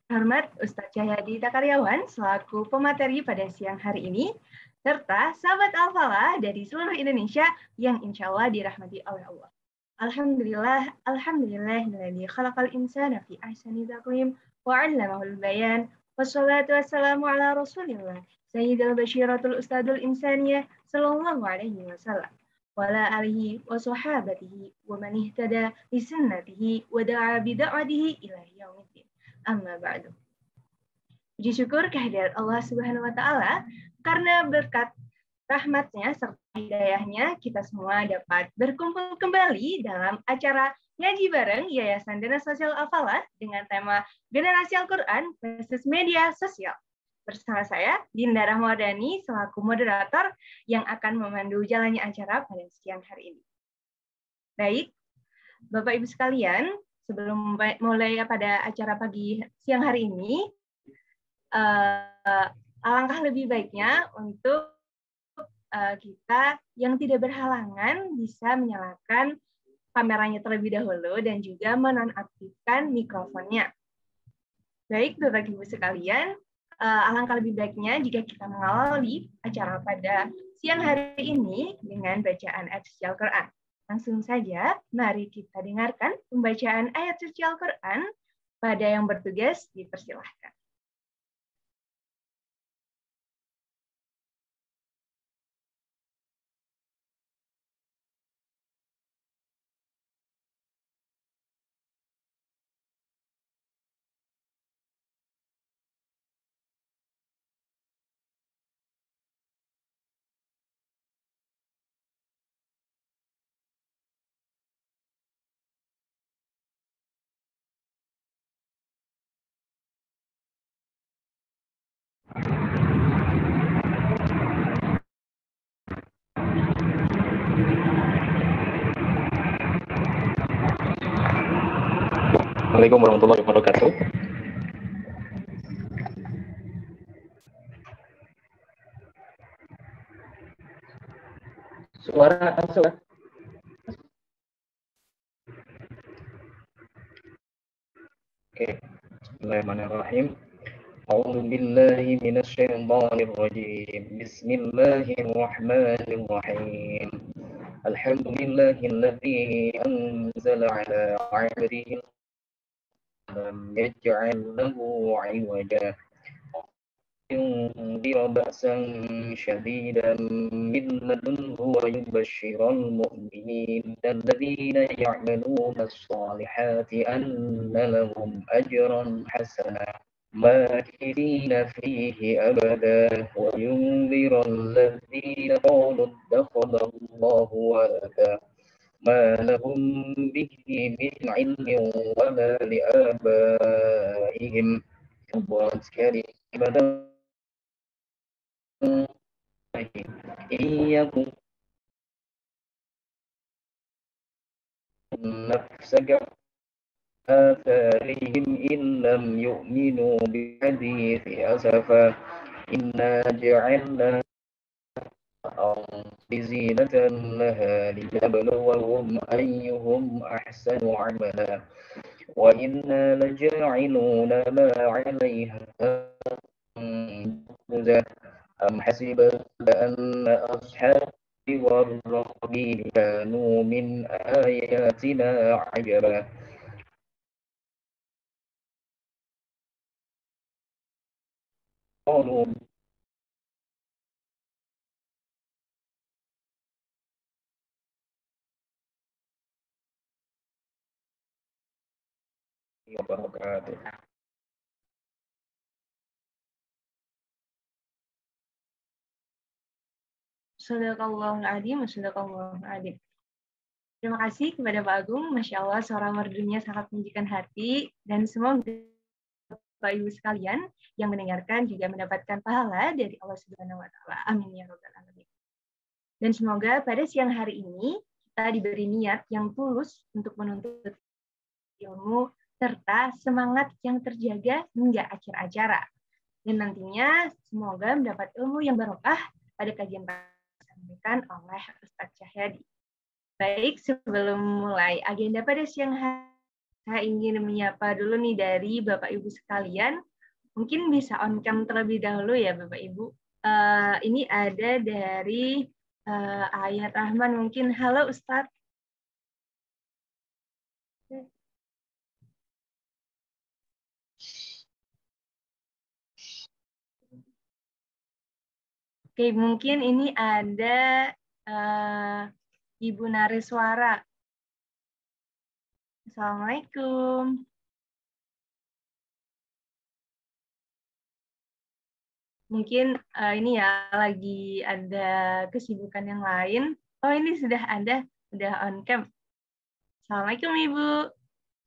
Hormat Ustadz Cahyadi Takaryawan selaku pemateri pada siang hari ini, serta sahabat Al-Falah dari seluruh Indonesia yang insya Allah dirahmati oleh Allah. Alhamdulillahilladzi khalaqal insana fi ahsani taqwim wa 'allamahul bayan. Wassalatu wassalamu ala Rasulillah Sayyidil Basyiratul Ustadul Insaniyah sallallahu alaihi wasallam. Wa ala alihi wa sahabatihi wa man ihtada bi sunnatihi wa da'a bi da'watihi ila yaumiddin. Amma ba'du. Puji syukur kehadirat Allah Subhanahu wa taala karena berkat rahmatnya serta hidayahnya kita semua dapat berkumpul kembali dalam acara ngaji bareng Yayasan Dana Sosial Al-Falah dengan tema Generasi Al-Quran versus Media Sosial. Bersama saya, Dinda Rahmadani, selaku moderator yang akan memandu jalannya acara pada siang hari ini. Baik, Bapak Ibu sekalian, sebelum mulai pada acara pagi siang hari ini, alangkah lebih baiknya untuk kita yang tidak berhalangan bisa menyalakan kameranya terlebih dahulu dan juga menonaktifkan mikrofonnya. Baik, Bapak Ibu sekalian, alangkah lebih baiknya jika kita mengawali acara pada siang hari ini dengan bacaan ayat suci Al-Quran. Langsung saja, mari kita dengarkan pembacaan ayat suci Al-Quran. Pada yang bertugas, dipersilahkan. Assalamualaikum warahmatullahi wabarakatuh. Suara masuk. Oke. Bismillahirrahmanirrahim. A'udzu billahi minasyaitonir rajim. Bismillahirrahmanirrahim. Alhamdulillahilladzi anzala 'ala 'abdihi lam yaj'al lahu 'iwaja. ينذر بأسا شديدا من لدنه ويبشر المؤمنين الذين يعملون الصالحات أن لهم أجرا حسنا ماكثين فيه أبدا وينذر الذين قالوا اتخذ الله ولدا ما لهم به من علم ولا لآبائهم كبرت كلمة إن يكن نفسك آثارهم إن لم يؤمنوا بالحديث أسفا إنا جعلنا بزينة لها لنبلوهم أيهم أحسن عملا وإنا لجاعلون ما عليها أم حسب أن أصحاب والرقيب كانوا من آياتنا عجبا قالوا wabarakatuh. Sadaqallahul adzim, sadaqallahul adzim. Terima kasih kepada Pak Agung, Masya Allah suara merdunya sangat menunjukkan hati, dan semoga Bapak Ibu sekalian yang mendengarkan juga mendapatkan pahala dari Allah Subhanahu wa taala. Amin ya rabbal alamin. Dan semoga pada siang hari ini kita diberi niat yang tulus untuk menuntut ilmu serta semangat yang terjaga hingga akhir acara. Dan nantinya semoga mendapat ilmu yang barokah pada kajian disampaikan oleh Ustadz Cahyadi. Baik, sebelum mulai agenda pada siang hari, saya ingin menyapa dulu nih dari Bapak Ibu sekalian. Mungkin bisa on cam terlebih dahulu ya Bapak Ibu. Ini ada dari Ayat Rahman mungkin. Halo Ustadz. Oke, mungkin ini ada Ibu Nariswara. Assalamualaikum. Mungkin ini ya lagi ada kesibukan yang lain. Oh, ini sudah ada, sudah on cam. Assalamualaikum Ibu.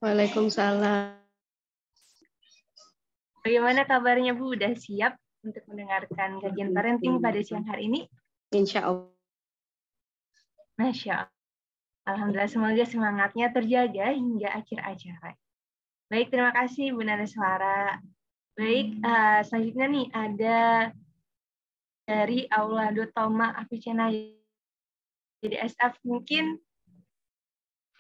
Waalaikumsalam. Bagaimana kabarnya Bu? Udah siap untuk mendengarkan kajian parenting pada siang hari ini? Insya Allah. Masya Allah. Alhamdulillah, semoga semangatnya terjaga hingga akhir acara. Baik, terima kasih Bu Nariswara. Baik, selanjutnya nih ada dari Aula Toma Aficena jadi SF mungkin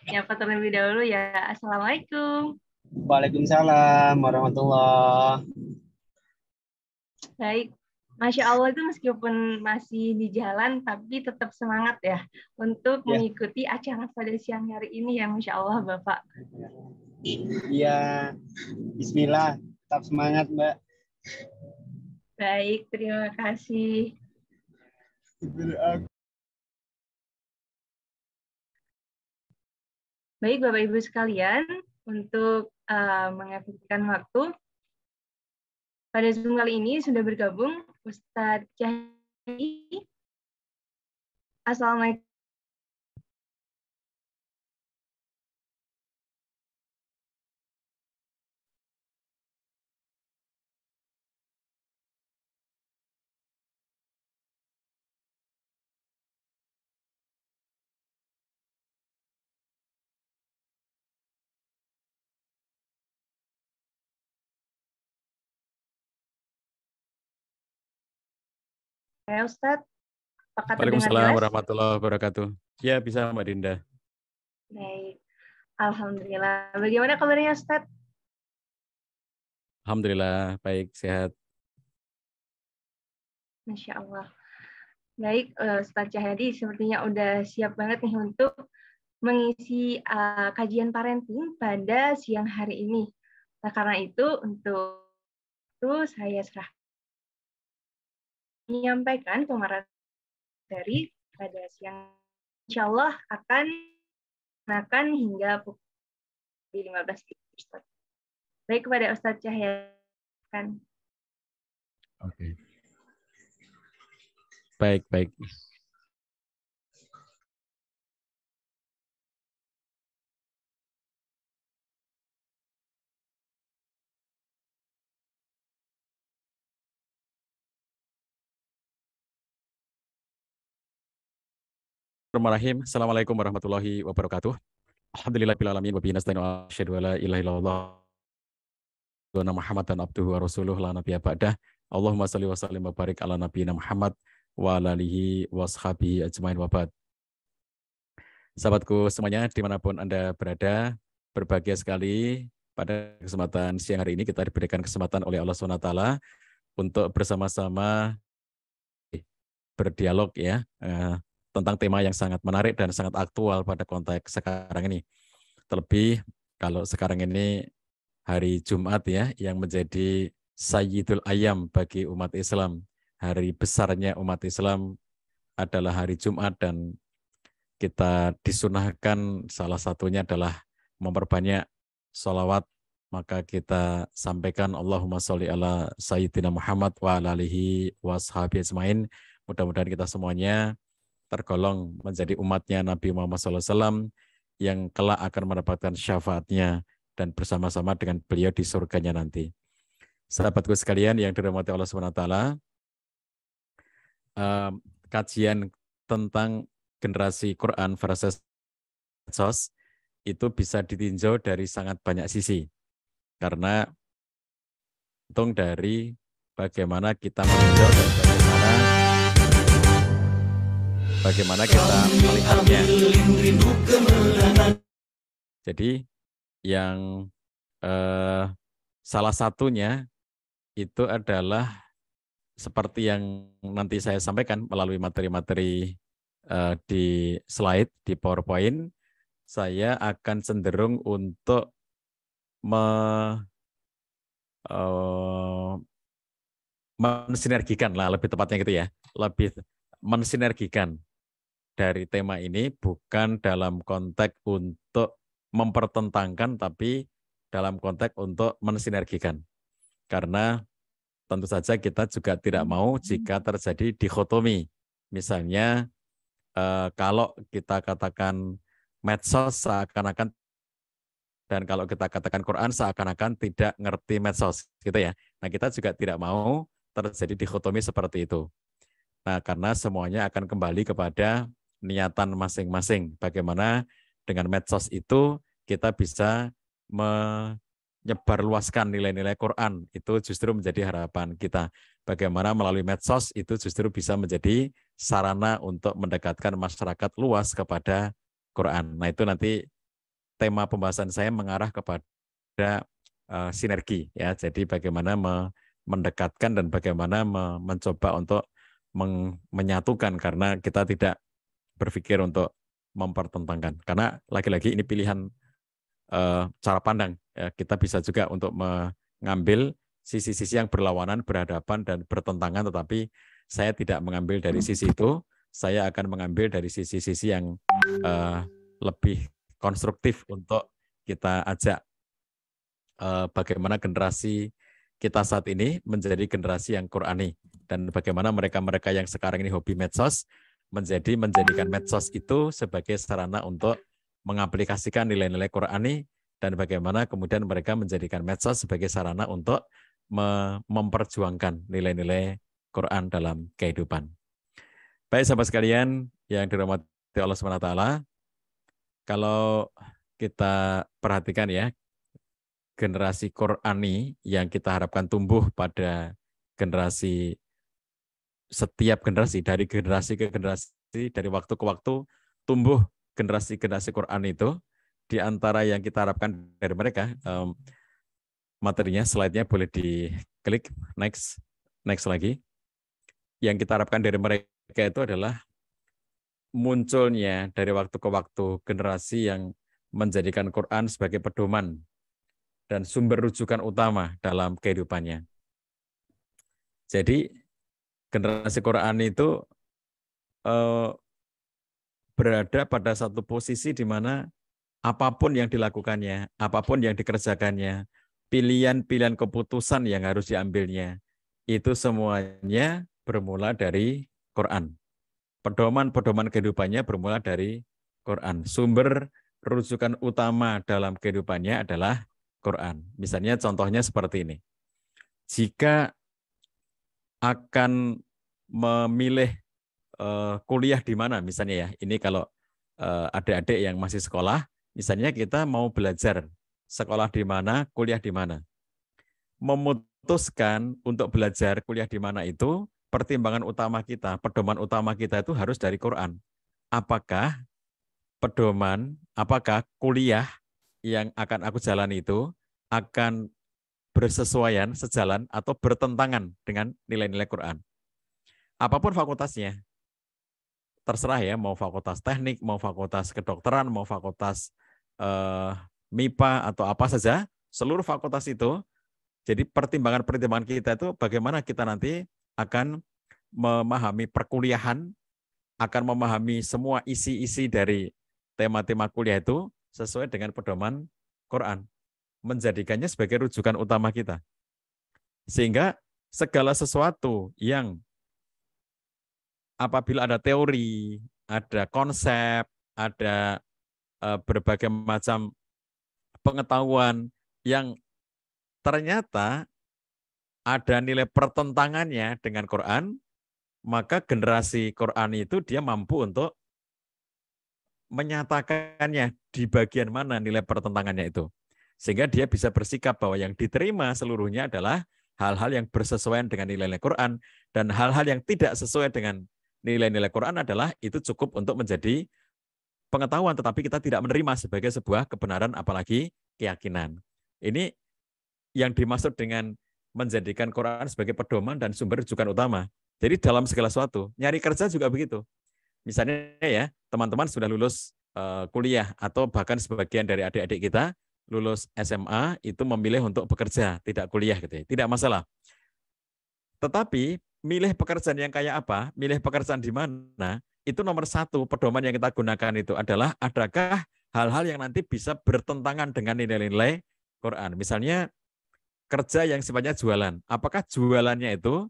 nyapa terlebih dahulu ya. Assalamualaikum. Waalaikumsalam warahmatullahi. Baik, Masya Allah itu meskipun masih di jalan tapi tetap semangat ya untuk mengikuti acara pada siang hari ini ya, Masya Allah Bapak. Iya, Bismillah, tetap semangat Mbak. Baik, terima kasih. Baik Bapak Ibu sekalian, untuk mengefektifkan waktu, pada Zoom kali ini sudah bergabung Ustadz Cahdi. Assalamualaikum. Ya Ustadz, apakah terdengar jelas? Waalaikumsalam warahmatullahi wabarakatuh. Ya, bisa Mbak Dinda. Baik, Alhamdulillah. Bagaimana kabarnya Ustadz? Alhamdulillah, baik, sehat. Masya Allah. Baik, Ustadz Cahyadi sepertinya udah siap banget nih untuk mengisi kajian parenting pada siang hari ini. Nah, karena itu untuk itu saya menyampaikan pemaparan dari pada siang, insya Allah akan hingga pukul 15. Baik, kepada Ustadz Cahyadi. Oke. Baik. Bismillahirrahmanirrahim. Assalamualaikum warahmatullahi wabarakatuh. Alhamdulillahirrahmanirrahim. Wa bihi nasta'inu asyhadu an la ilaha illallah wa Muhammadan abduhu wa rasuluh la nabiyya ba'dah. Allahumma shalli wa sallim wa barik ala nabiyina Muhammad wa ala alihi wa sahbihi ajmain wa ba'd. Sahabatku semuanya dimanapun Anda berada, berbahagia sekali pada kesempatan siang hari ini kita diberikan kesempatan oleh Allah SWT untuk bersama-sama berdialog ya, tentang tema yang sangat menarik dan sangat aktual pada konteks sekarang ini. Terlebih kalau sekarang ini hari Jumat ya, yang menjadi Sayyidul Ayyam bagi umat Islam. Hari besarnya umat Islam adalah hari Jumat dan kita disunahkan salah satunya adalah memperbanyak sholawat. Maka kita sampaikan Allahumma sholli ala Sayyidina Muhammad wa ala alihi wa sahbihi ajmain. Mudah-mudahan kita semuanya tergolong menjadi umatnya Nabi Muhammad SAW yang kelak akan mendapatkan syafaatnya dan bersama-sama dengan beliau di surganya nanti. Sahabatku sekalian yang dirahmati Allah SWT, kajian tentang generasi Quran versus medsos itu bisa ditinjau dari sangat banyak sisi. Karena hitung dari bagaimana kita meninjau dan bagaimana kita melihatnya. Jadi yang salah satunya itu adalah seperti yang nanti saya sampaikan melalui materi-materi di slide, di PowerPoint, saya akan cenderung untuk mensinergikan lah, lebih tepatnya gitu ya, lebih mensinergikan dari tema ini bukan dalam konteks untuk mempertentangkan, tapi dalam konteks untuk mensinergikan. Karena tentu saja kita juga tidak mau jika terjadi dikotomi. Misalnya kalau kita katakan medsos seakan-akan, dan kalau kita katakan Quran seakan-akan tidak ngerti medsos, gitu ya. Nah, kita juga tidak mau terjadi dikotomi seperti itu. Nah, karena semuanya akan kembali kepada niatan masing-masing. Bagaimana dengan medsos itu kita bisa menyebarluaskan nilai-nilai Quran, itu justru menjadi harapan kita. Bagaimana melalui medsos itu justru bisa menjadi sarana untuk mendekatkan masyarakat luas kepada Quran. Nah, itu nanti tema pembahasan saya mengarah kepada sinergi, ya. Jadi bagaimana mendekatkan dan bagaimana mencoba untuk menyatukan, karena kita tidak berpikir untuk mempertentangkan. Karena lagi-lagi ini pilihan cara pandang. Ya, kita bisa juga untuk mengambil sisi-sisi yang berlawanan, berhadapan, dan bertentangan, tetapi saya tidak mengambil dari sisi itu. Saya akan mengambil dari sisi-sisi yang lebih konstruktif untuk kita ajak bagaimana generasi kita saat ini menjadi generasi yang Qurani, dan bagaimana mereka-mereka yang sekarang ini hobi medsos menjadikan medsos itu sebagai sarana untuk mengaplikasikan nilai-nilai Qurani, dan bagaimana kemudian mereka menjadikan medsos sebagai sarana untuk memperjuangkan nilai-nilai Quran dalam kehidupan. Baik sahabat sekalian yang dirahmati Allah SWT, kalau kita perhatikan ya, generasi Qurani yang kita harapkan tumbuh pada generasi, setiap generasi, dari generasi ke generasi, dari waktu ke waktu, tumbuh generasi-generasi Quran itu, di antara yang kita harapkan dari mereka, materinya, slide-nya boleh diklik, next lagi. Yang kita harapkan dari mereka itu adalah munculnya dari waktu ke waktu generasi yang menjadikan Quran sebagai pedoman dan sumber rujukan utama dalam kehidupannya. Jadi generasi Quran itu berada pada satu posisi di mana apapun yang dilakukannya, apapun yang dikerjakannya, pilihan-pilihan keputusan yang harus diambilnya, itu semuanya bermula dari Quran. Pedoman-pedoman kehidupannya bermula dari Quran. Sumber rujukan utama dalam kehidupannya adalah Quran. Misalnya contohnya seperti ini. Jika akan memilih kuliah di mana misalnya ya, ini kalau adik-adik yang masih sekolah, misalnya kita mau belajar sekolah di mana, kuliah di mana. Memutuskan untuk belajar kuliah di mana itu, pertimbangan utama kita, pedoman utama kita itu harus dari Quran. Apakah kuliah yang akan aku jalani itu akan bersesuaian, sejalan, atau bertentangan dengan nilai-nilai Quran. Apapun fakultasnya, terserah ya, mau fakultas teknik, mau fakultas kedokteran, mau fakultas MIPA, atau apa saja, seluruh fakultas itu, jadi pertimbangan-pertimbangan kita itu bagaimana kita nanti akan memahami perkuliahan, akan memahami semua isi-isi dari tema-tema kuliah itu sesuai dengan pedoman Quran, menjadikannya sebagai rujukan utama kita. Sehingga segala sesuatu yang apabila ada teori, ada konsep, ada berbagai macam pengetahuan yang ternyata ada nilai pertentangannya dengan Quran, maka generasi Quran itu dia mampu untuk menyatakannya di bagian mana nilai pertentangannya itu. Sehingga dia bisa bersikap bahwa yang diterima seluruhnya adalah hal-hal yang bersesuaian dengan nilai-nilai Quran, dan hal-hal yang tidak sesuai dengan nilai-nilai Quran adalah itu cukup untuk menjadi pengetahuan, tetapi kita tidak menerima sebagai sebuah kebenaran, apalagi keyakinan. Ini yang dimaksud dengan menjadikan Quran sebagai pedoman dan sumber rujukan utama. Jadi dalam segala sesuatu, nyari kerja juga begitu. Misalnya ya, teman-teman sudah lulus kuliah atau bahkan sebagian dari adik-adik kita lulus SMA itu memilih untuk bekerja, tidak kuliah gitu ya. Tidak masalah. Tetapi milih pekerjaan yang kayak apa, milih pekerjaan di mana, itu nomor satu pedoman yang kita gunakan itu adalah adakah hal-hal yang nanti bisa bertentangan dengan nilai-nilai Quran. Misalnya kerja yang sifatnya jualan. Apakah jualannya itu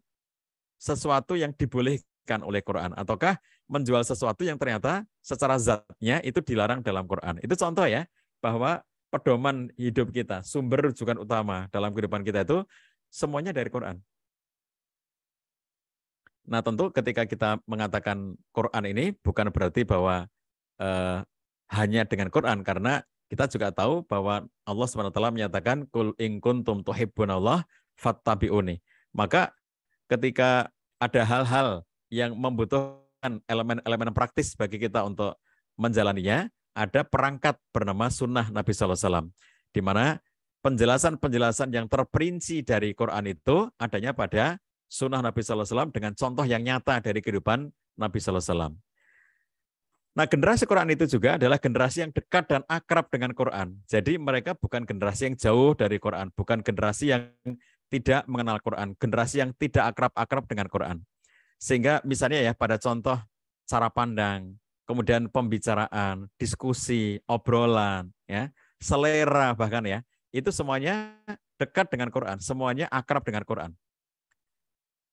sesuatu yang dibolehkan oleh Quran? Ataukah menjual sesuatu yang ternyata secara zatnya itu dilarang dalam Quran? Itu contoh ya, bahwa pedoman hidup kita, sumber rujukan utama dalam kehidupan kita itu semuanya dari Quran. Nah tentu ketika kita mengatakan Quran ini bukan berarti bahwa hanya dengan Quran, karena kita juga tahu bahwa Allah SWT menyatakan kul in kuntum tuhibbunallah fattabi'uni. Maka ketika ada hal-hal yang membutuhkan elemen-elemen praktis bagi kita untuk menjalaninya, ada perangkat bernama sunnah Nabi SAW, di mana penjelasan-penjelasan yang terperinci dari Quran itu adanya pada sunnah Nabi SAW dengan contoh yang nyata dari kehidupan Nabi SAW. Nah, generasi Quran itu juga adalah generasi yang dekat dan akrab dengan Quran. Jadi mereka bukan generasi yang jauh dari Quran, bukan generasi yang tidak mengenal Quran, generasi yang tidak akrab-akrab dengan Quran. Sehingga misalnya ya pada contoh cara pandang, kemudian pembicaraan, diskusi, obrolan, ya, selera bahkan ya, itu semuanya dekat dengan Quran, semuanya akrab dengan Quran.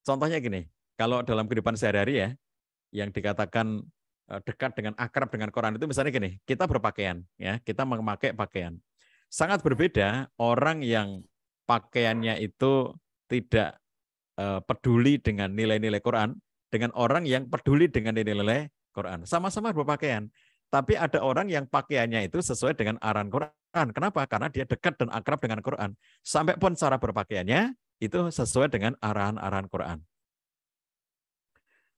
Contohnya gini, kalau dalam kehidupan sehari-hari ya, yang dikatakan dekat dengan akrab dengan Quran itu misalnya gini, kita berpakaian, ya, kita memakai pakaian. Sangat berbeda orang yang pakaiannya itu tidak peduli dengan nilai-nilai Quran dengan orang yang peduli dengan nilai-nilai Quran. Sama-sama berpakaian, tapi ada orang yang pakaiannya itu sesuai dengan arahan Quran. Kenapa? Karena dia dekat dan akrab dengan Quran. Sampai pun cara berpakaiannya itu sesuai dengan arahan-arahan Quran.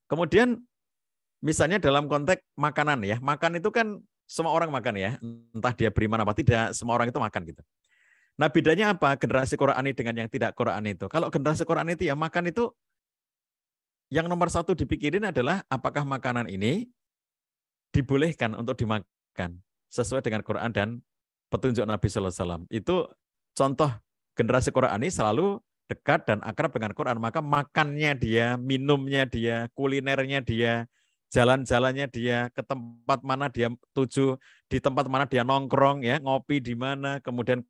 Kemudian misalnya dalam konteks makanan ya, makan itu kan semua orang makan ya, entah dia beriman apa tidak, semua orang itu makan gitu. Nah bedanya apa generasi Qurani dengan yang tidak Quran itu? Kalau generasi Quran itu ya makan itu yang nomor satu dipikirin adalah apakah makanan ini dibolehkan untuk dimakan sesuai dengan Quran dan petunjuk Nabi Sallallahu Alaihi Wasallam. Itu contoh generasi Qurani selalu dekat dan akrab dengan Quran, maka makannya dia, minumnya dia, kulinernya dia, jalan-jalannya dia, ke tempat mana dia tuju, di tempat mana dia nongkrong, ya, ngopi di mana, kemudian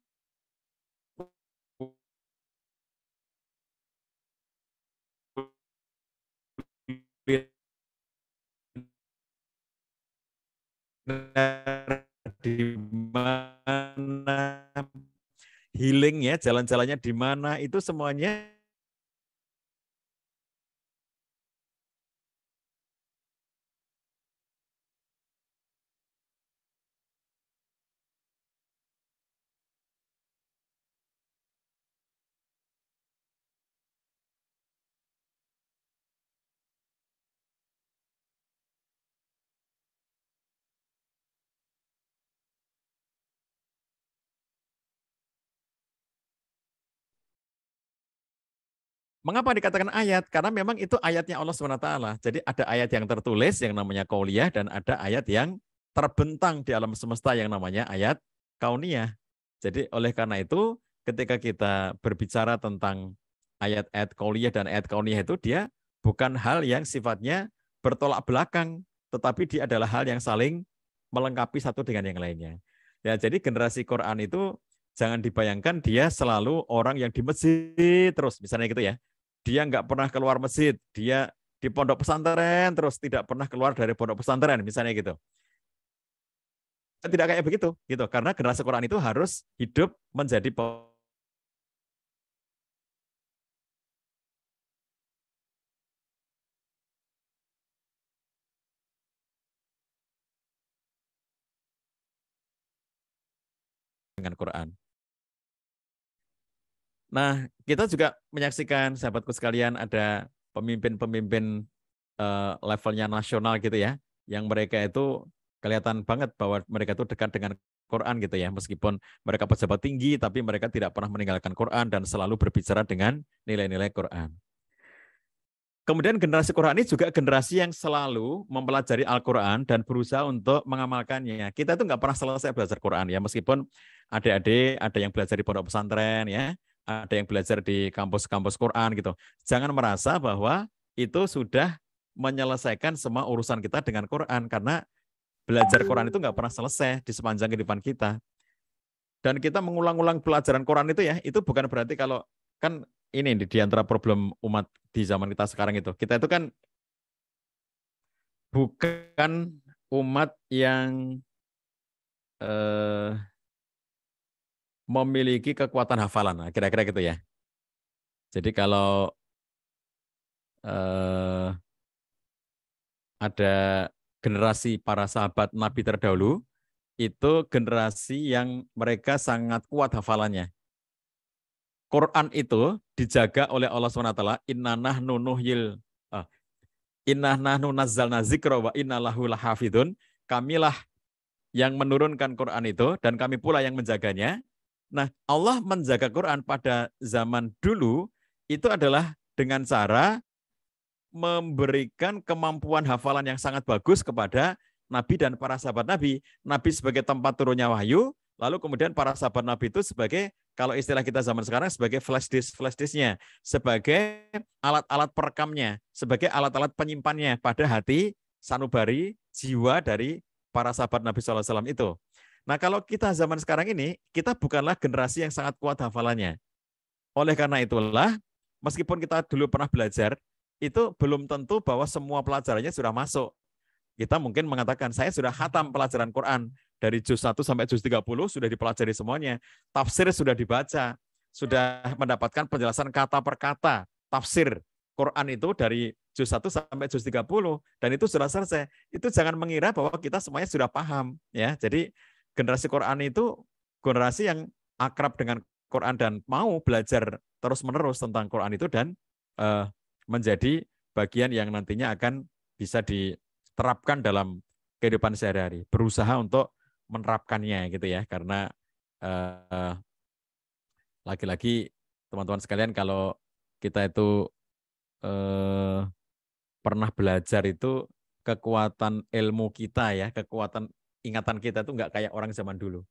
di mana, healing ya, jalan-jalannya di mana, itu semuanya mengapa dikatakan ayat? Karena memang itu ayatnya Allah SWT. Jadi ada ayat yang tertulis yang namanya qauliyah dan ada ayat yang terbentang di alam semesta yang namanya ayat kauniyah. Jadi oleh karena itu ketika kita berbicara tentang ayat-ayat qauliyah dan ayat kauniyah itu dia bukan hal yang sifatnya bertolak belakang, tetapi dia adalah hal yang saling melengkapi satu dengan yang lainnya. Ya, jadi generasi Quran itu jangan dibayangkan dia selalu orang yang di masjid terus, misalnya gitu ya. Dia nggak pernah keluar masjid, dia di pondok pesantren terus tidak pernah keluar dari pondok pesantren, misalnya gitu. Tidak kayak begitu, gitu. Karena generasi Quran itu harus hidup menjadi dengan Quran. Nah, kita juga menyaksikan sahabatku sekalian ada pemimpin-pemimpin levelnya nasional gitu ya, yang mereka itu kelihatan banget bahwa mereka itu dekat dengan Quran gitu ya. Meskipun mereka pejabat tinggi, tapi mereka tidak pernah meninggalkan Quran dan selalu berbicara dengan nilai-nilai Quran. Kemudian generasi Quran ini juga generasi yang selalu mempelajari Al-Quran dan berusaha untuk mengamalkannya. Kita itu nggak pernah selesai belajar Quran ya, meskipun adik-adik ada yang belajar di pondok pesantren ya, ada yang belajar di kampus-kampus Quran gitu. Jangan merasa bahwa itu sudah menyelesaikan semua urusan kita dengan Quran, karena belajar Quran itu nggak pernah selesai di sepanjang kehidupan kita. Dan kita mengulang-ulang pelajaran Quran itu ya, itu bukan berarti kalau kan ini di antara problem umat di zaman kita sekarang itu. Kita itu kan bukan umat yang memiliki kekuatan hafalan, nah, kira-kira gitu ya. Jadi kalau ada generasi para sahabat Nabi terdahulu, itu generasi yang mereka sangat kuat hafalannya. Quran itu dijaga oleh Allah SWT. Inna nahnu nazzalna dzikra wa inna lahu lahafidun. Kamilah yang menurunkan Quran itu dan kami pula yang menjaganya. Nah, Allah menjaga Quran pada zaman dulu itu adalah dengan cara memberikan kemampuan hafalan yang sangat bagus kepada Nabi dan para sahabat Nabi. Nabi sebagai tempat turunnya wahyu, lalu kemudian para sahabat Nabi itu sebagai, kalau istilah kita zaman sekarang, sebagai flash disk-nya, sebagai alat-alat perekamnya, sebagai alat-alat penyimpannya pada hati sanubari jiwa dari para sahabat Nabi SAW itu. Nah, kalau kita zaman sekarang ini, kita bukanlah generasi yang sangat kuat hafalannya. Oleh karena itulah, meskipun kita dulu pernah belajar, itu belum tentu bahwa semua pelajarannya sudah masuk. Kita mungkin mengatakan, saya sudah khatam pelajaran Quran. Dari juz 1 sampai juz 30 sudah dipelajari semuanya. Tafsir sudah dibaca. Sudah mendapatkan penjelasan kata per kata. Tafsir Quran itu dari juz 1 sampai juz 30. Dan itu sudah selesai. Itu jangan mengira bahwa kita semuanya sudah paham. Ya, jadi generasi Quran itu generasi yang akrab dengan Quran dan mau belajar terus-menerus tentang Quran itu dan menjadi bagian yang nantinya akan bisa diterapkan dalam kehidupan sehari-hari, berusaha untuk menerapkannya gitu ya, karena lagi-lagi teman-teman sekalian, kalau kita itu pernah belajar itu kekuatan ilmu kita ya, kekuatan ingatan kita itu nggak kayak orang zaman dulu.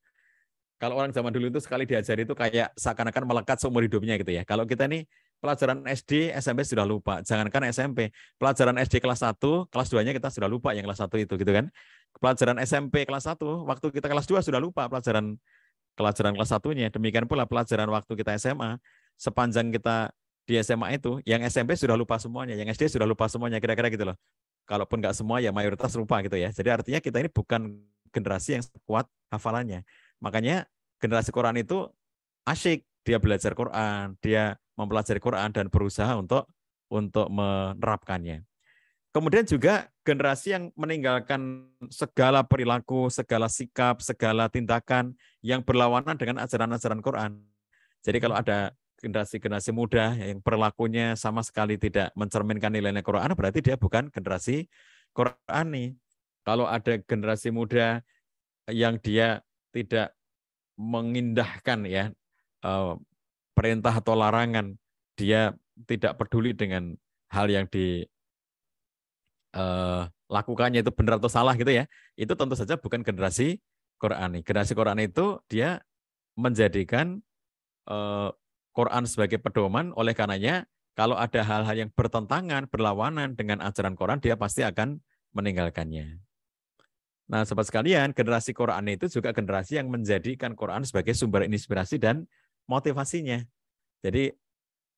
Kalau orang zaman dulu itu sekali diajari itu kayak seakan-akan melekat seumur hidupnya gitu ya. Kalau kita ini pelajaran SD, SMP sudah lupa. Jangankan SMP, pelajaran SD kelas 1, kelas 2-nya kita sudah lupa yang kelas 1 itu gitu kan. Pelajaran SMP kelas 1, waktu kita kelas 2 sudah lupa pelajaran kelas 1-nya. Demikian pula pelajaran waktu kita SMA, sepanjang kita di SMA itu, yang SMP sudah lupa semuanya, yang SD sudah lupa semuanya, kira-kira gitu loh. Kalaupun nggak semua, ya mayoritas lupa gitu ya. Jadi artinya kita ini bukan generasi yang kuat hafalannya. Makanya generasi Quran itu asyik, dia belajar Quran, dia mempelajari Quran dan berusaha untuk menerapkannya. Kemudian juga generasi yang meninggalkan segala perilaku, segala sikap, segala tindakan yang berlawanan dengan ajaran-ajaran Quran. Jadi kalau ada generasi muda yang perilakunya sama sekali tidak mencerminkan nilai-nilai Quran, berarti dia bukan generasi Qurani. Kalau ada generasi muda yang dia tidak mengindahkan ya perintah atau larangan, dia tidak peduli dengan hal yang dilakukannya itu benar atau salah gitu ya, itu tentu saja bukan generasi Qurani. Generasi Qurani itu dia menjadikan Quran sebagai pedoman, oleh karenanya kalau ada hal-hal yang bertentangan, berlawanan dengan ajaran Quran, dia pasti akan meninggalkannya. Nah, sobat sekalian, generasi Quran itu juga generasi yang menjadikan Quran sebagai sumber inspirasi dan motivasinya. Jadi,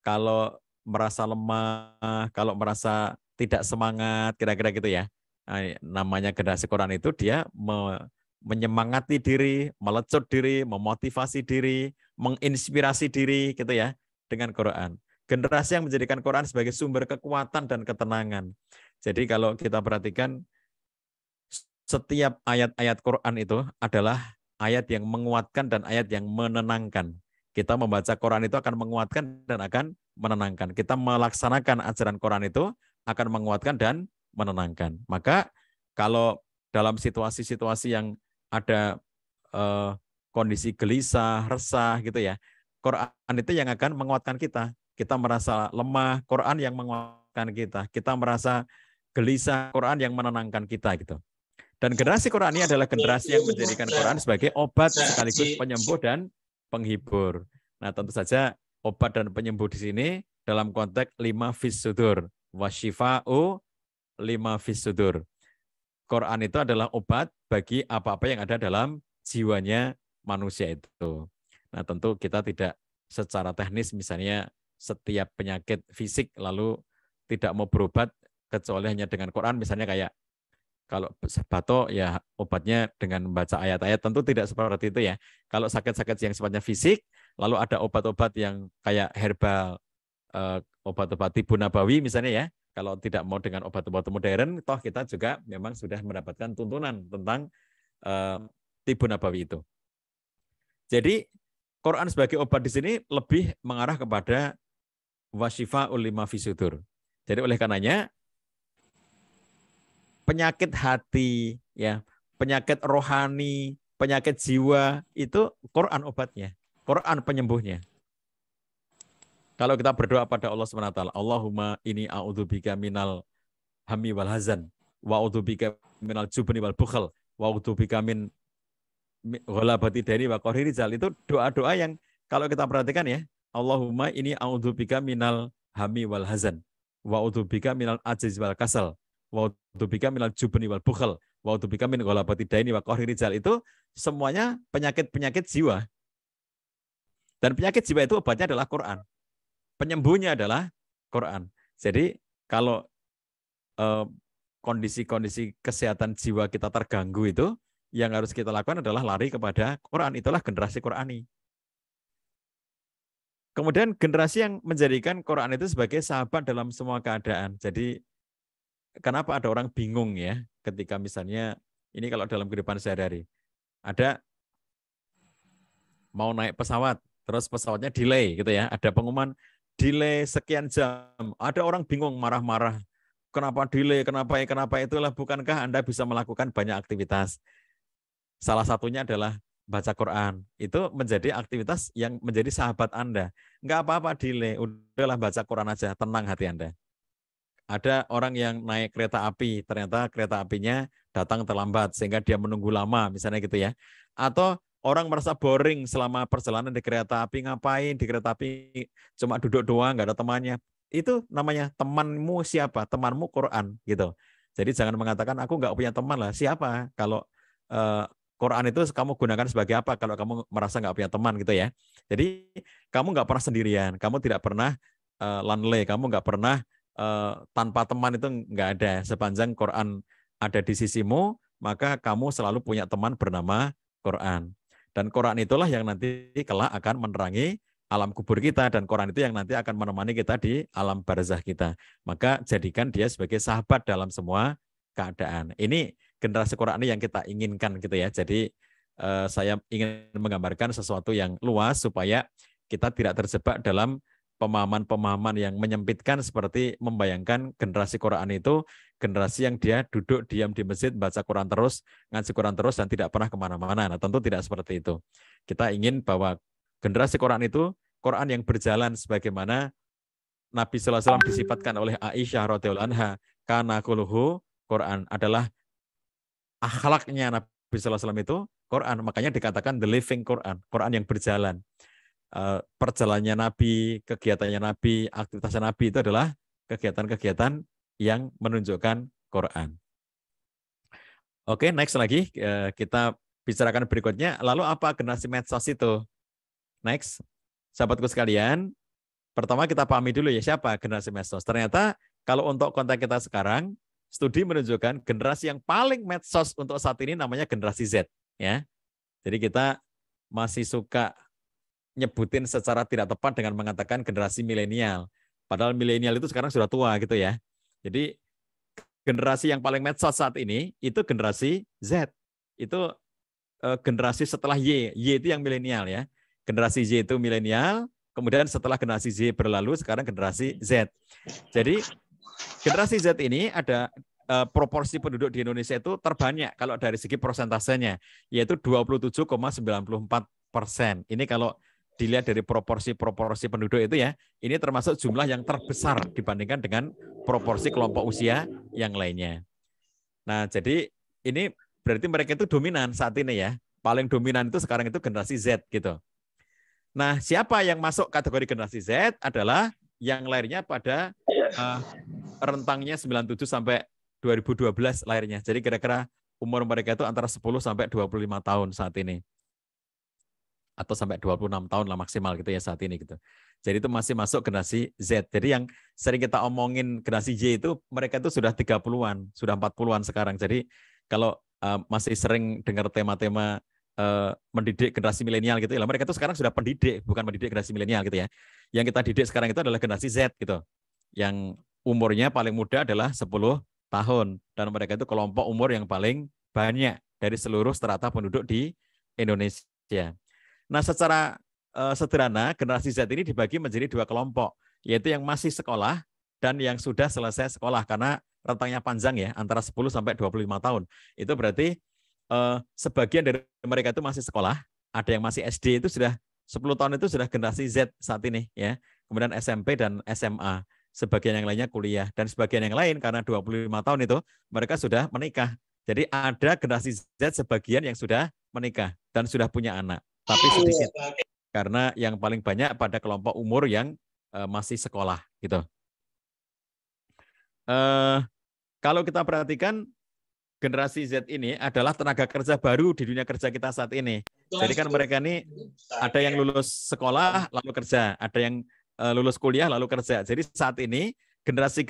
kalau merasa lemah, kalau merasa tidak semangat, kira-kira gitu ya. Nah, namanya generasi Quran itu dia menyemangati diri, melecut diri, memotivasi diri, menginspirasi diri gitu ya dengan Quran. Generasi yang menjadikan Quran sebagai sumber kekuatan dan ketenangan. Jadi kalau kita perhatikan, setiap ayat-ayat Quran itu adalah ayat yang menguatkan dan ayat yang menenangkan. Kita membaca Quran itu akan menguatkan dan akan menenangkan. Kita melaksanakan ajaran Quran itu akan menguatkan dan menenangkan. Maka kalau dalam situasi-situasi yang ada kondisi gelisah, resah gitu ya. Quran itu yang akan menguatkan kita. Kita merasa lemah, Quran yang menguatkan kita. Kita merasa gelisah, Quran yang menenangkan kita gitu. Dan generasi Quran ini adalah generasi yang menjadikan Quran sebagai obat sekaligus penyembuh dan penghibur. Nah, tentu saja obat dan penyembuh di sini dalam konteks 5 fis sudur. Wasyifa'u 5 fis sudur. Quran itu adalah obat bagi apa-apa yang ada dalam jiwanya manusia itu. Nah, tentu kita tidak secara teknis misalnya setiap penyakit fisik lalu tidak mau berobat kecuali hanya dengan Quran, misalnya kayak kalau batuk ya obatnya dengan membaca ayat-ayat, tentu tidak seperti itu ya. Kalau sakit-sakit yang sifatnya fisik, lalu ada obat-obat yang kayak herbal, obat-obat tibu nabawi misalnya ya. Kalau tidak mau dengan obat-obat modern, toh kita juga memang sudah mendapatkan tuntunan tentang tibu nabawi itu. Jadi Quran sebagai obat di sini lebih mengarah kepada wasyifa'ul lima fisudur. Jadi oleh karenanya penyakit hati, ya, penyakit rohani, penyakit jiwa itu Quran obatnya, Quran penyembuhnya. Kalau kita berdoa pada Allah SWT, Allahumma ini a'udzubika minal hammi wal hazan, wa a'udzubika minal jubni wal bukhal, wa a'udzubika min ghalabati daini wa qahri rijal, itu doa-doa yang kalau kita perhatikan ya, Allahumma ini a'udzubika minal hammi wal hazan, wa a'udzubika minal ajiz wal kasal, wa a'udzubika minal jubni wal bukhal, wa a'udzubika min ghalabati daini wa qahri rijal, itu semuanya penyakit-penyakit jiwa. Dan penyakit jiwa itu obatnya adalah Quran. Penyembuhnya adalah Quran. Jadi kalau kondisi-kondisi kesehatan jiwa kita terganggu itu, yang harus kita lakukan adalah lari kepada Quran. Itulah generasi Qurani. Kemudian generasi yang menjadikan Quran itu sebagai sahabat dalam semua keadaan. Jadi kenapa ada orang bingung ya ketika misalnya, ini kalau dalam kehidupan sehari-hari, ada mau naik pesawat, terus pesawatnya delay gitu ya, ada pengumuman delay sekian jam, ada orang bingung marah-marah, kenapa delay, kenapa itulah, bukankah Anda bisa melakukan banyak aktivitas? Salah satunya adalah baca Quran. Itu menjadi aktivitas yang menjadi sahabat Anda. Enggak apa-apa delay, udahlah baca Quran aja, tenang hati Anda. Ada orang yang naik kereta api, ternyata kereta apinya datang terlambat sehingga dia menunggu lama, misalnya gitu ya. Atau orang merasa boring selama perjalanan di kereta api, ngapain di kereta api, cuma duduk doang, nggak ada temannya. Itu namanya temanmu siapa? Temanmu Quran gitu. Jadi jangan mengatakan aku nggak punya teman lah. Siapa? Kalau Quran itu kamu gunakan sebagai apa kalau kamu merasa nggak punya teman gitu ya. Jadi kamu nggak pernah sendirian, kamu tidak pernah lonely, kamu nggak pernah tanpa teman, itu nggak ada. Sepanjang Quran ada di sisimu, maka kamu selalu punya teman bernama Quran. Dan Quran itulah yang nanti kelak akan menerangi alam kubur kita, dan Quran itu yang nanti akan menemani kita di alam barzah kita. Maka jadikan dia sebagai sahabat dalam semua keadaan. Ini generasi Quran yang kita inginkan gitu ya. Jadi saya ingin menggambarkan sesuatu yang luas supaya kita tidak terjebak dalam pemahaman-pemahaman yang menyempitkan, seperti membayangkan generasi Quran itu generasi yang dia duduk diam di masjid, baca Quran terus, ngaji Quran terus, dan tidak pernah kemana-mana. Nah, tentu tidak seperti itu. Kita ingin bahwa generasi Quran itu Quran yang berjalan sebagaimana Nabi SAW disifatkan oleh Aisyah radhiyallahu anha, kana khuluhu Quran, adalah akhlaknya Nabi SAW itu Quran. Makanya dikatakan the living Quran, Quran yang berjalan. Perjalanannya Nabi, kegiatannya Nabi, aktivitasnya Nabi itu adalah kegiatan-kegiatan yang menunjukkan Quran. Oke, next lagi kita bicarakan berikutnya. Lalu apa generasi medsos itu? Next, sahabatku sekalian, pertama kita pahami dulu ya siapa generasi medsos. Ternyata kalau untuk konteks kita sekarang, studi menunjukkan generasi yang paling medsos untuk saat ini namanya generasi Z. Ya, jadi kita masih suka nyebutin secara tidak tepat dengan mengatakan generasi milenial. Padahal milenial itu sekarang sudah tua gitu ya. Jadi generasi yang paling medsos saat ini itu generasi Z. Itu generasi setelah Y. Y itu yang milenial ya. Generasi Y itu milenial, kemudian setelah generasi Z berlalu, sekarang generasi Z. Jadi generasi Z ini ada proporsi penduduk di Indonesia itu terbanyak kalau dari segi persentasenya, yaitu 27,94%. Ini kalau dilihat dari proporsi penduduk itu ya, ini termasuk jumlah yang terbesar dibandingkan dengan proporsi kelompok usia yang lainnya. Nah, jadi ini berarti mereka itu dominan saat ini ya. Paling dominan itu sekarang itu generasi Z gitu. Nah, siapa yang masuk kategori generasi Z adalah yang lahirnya pada rentangnya 97 sampai 2012 lahirnya. Jadi kira-kira umur mereka itu antara 10 sampai 25 tahun saat ini. Atau sampai 26 tahun lah maksimal gitu ya saat ini gitu. Jadi itu masih masuk generasi Z. Jadi yang sering kita omongin generasi Y itu mereka itu sudah 30-an, sudah 40-an sekarang. Jadi kalau masih sering dengar tema-tema mendidik generasi milenial gitu ya, mereka itu sekarang sudah pendidik, bukan mendidik generasi milenial gitu ya. Yang kita didik sekarang itu adalah generasi Z gitu. Yang umurnya paling muda adalah 10 tahun dan mereka itu kelompok umur yang paling banyak dari seluruh strata penduduk di Indonesia. Nah, secara sederhana generasi Z ini dibagi menjadi dua kelompok, yaitu yang masih sekolah dan yang sudah selesai sekolah, karena rentangnya panjang ya, antara 10 sampai 25 tahun. Itu berarti sebagian dari mereka itu masih sekolah, ada yang masih SD itu sudah 10 tahun itu sudah generasi Z saat ini ya. Kemudian SMP dan SMA. Sebagian yang lainnya kuliah, dan sebagian yang lain karena 25 tahun itu mereka sudah menikah. Jadi ada generasi Z sebagian yang sudah menikah dan sudah punya anak, tapi sedikit karena yang paling banyak pada kelompok umur yang masih sekolah gitu. Kalau kita perhatikan generasi Z ini adalah tenaga kerja baru di dunia kerja kita saat ini. Jadi kan mereka ini ada yang lulus sekolah lalu kerja, ada yang lulus kuliah lalu kerja. Jadi saat ini generasi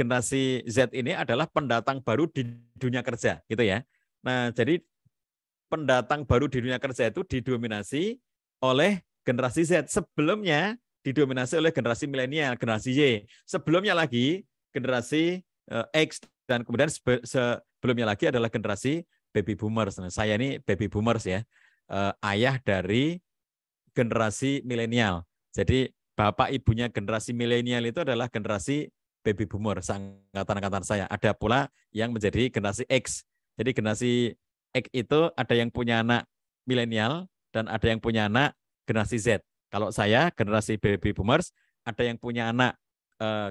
Z ini adalah pendatang baru di dunia kerja, gitu ya. Nah, jadi pendatang baru di dunia kerja itu didominasi oleh generasi Z. Sebelumnya didominasi oleh generasi milenial, generasi Y. Sebelumnya lagi generasi X, dan kemudian sebelumnya lagi adalah generasi baby boomers. Nah, saya ini baby boomers ya, ayah dari generasi milenial. Jadi bapak ibunya generasi milenial itu adalah generasi baby boomer, angkatan saya. Ada pula yang menjadi generasi X. Jadi generasi X itu ada yang punya anak milenial dan ada yang punya anak generasi Z. Kalau saya generasi baby boomers, ada yang punya anak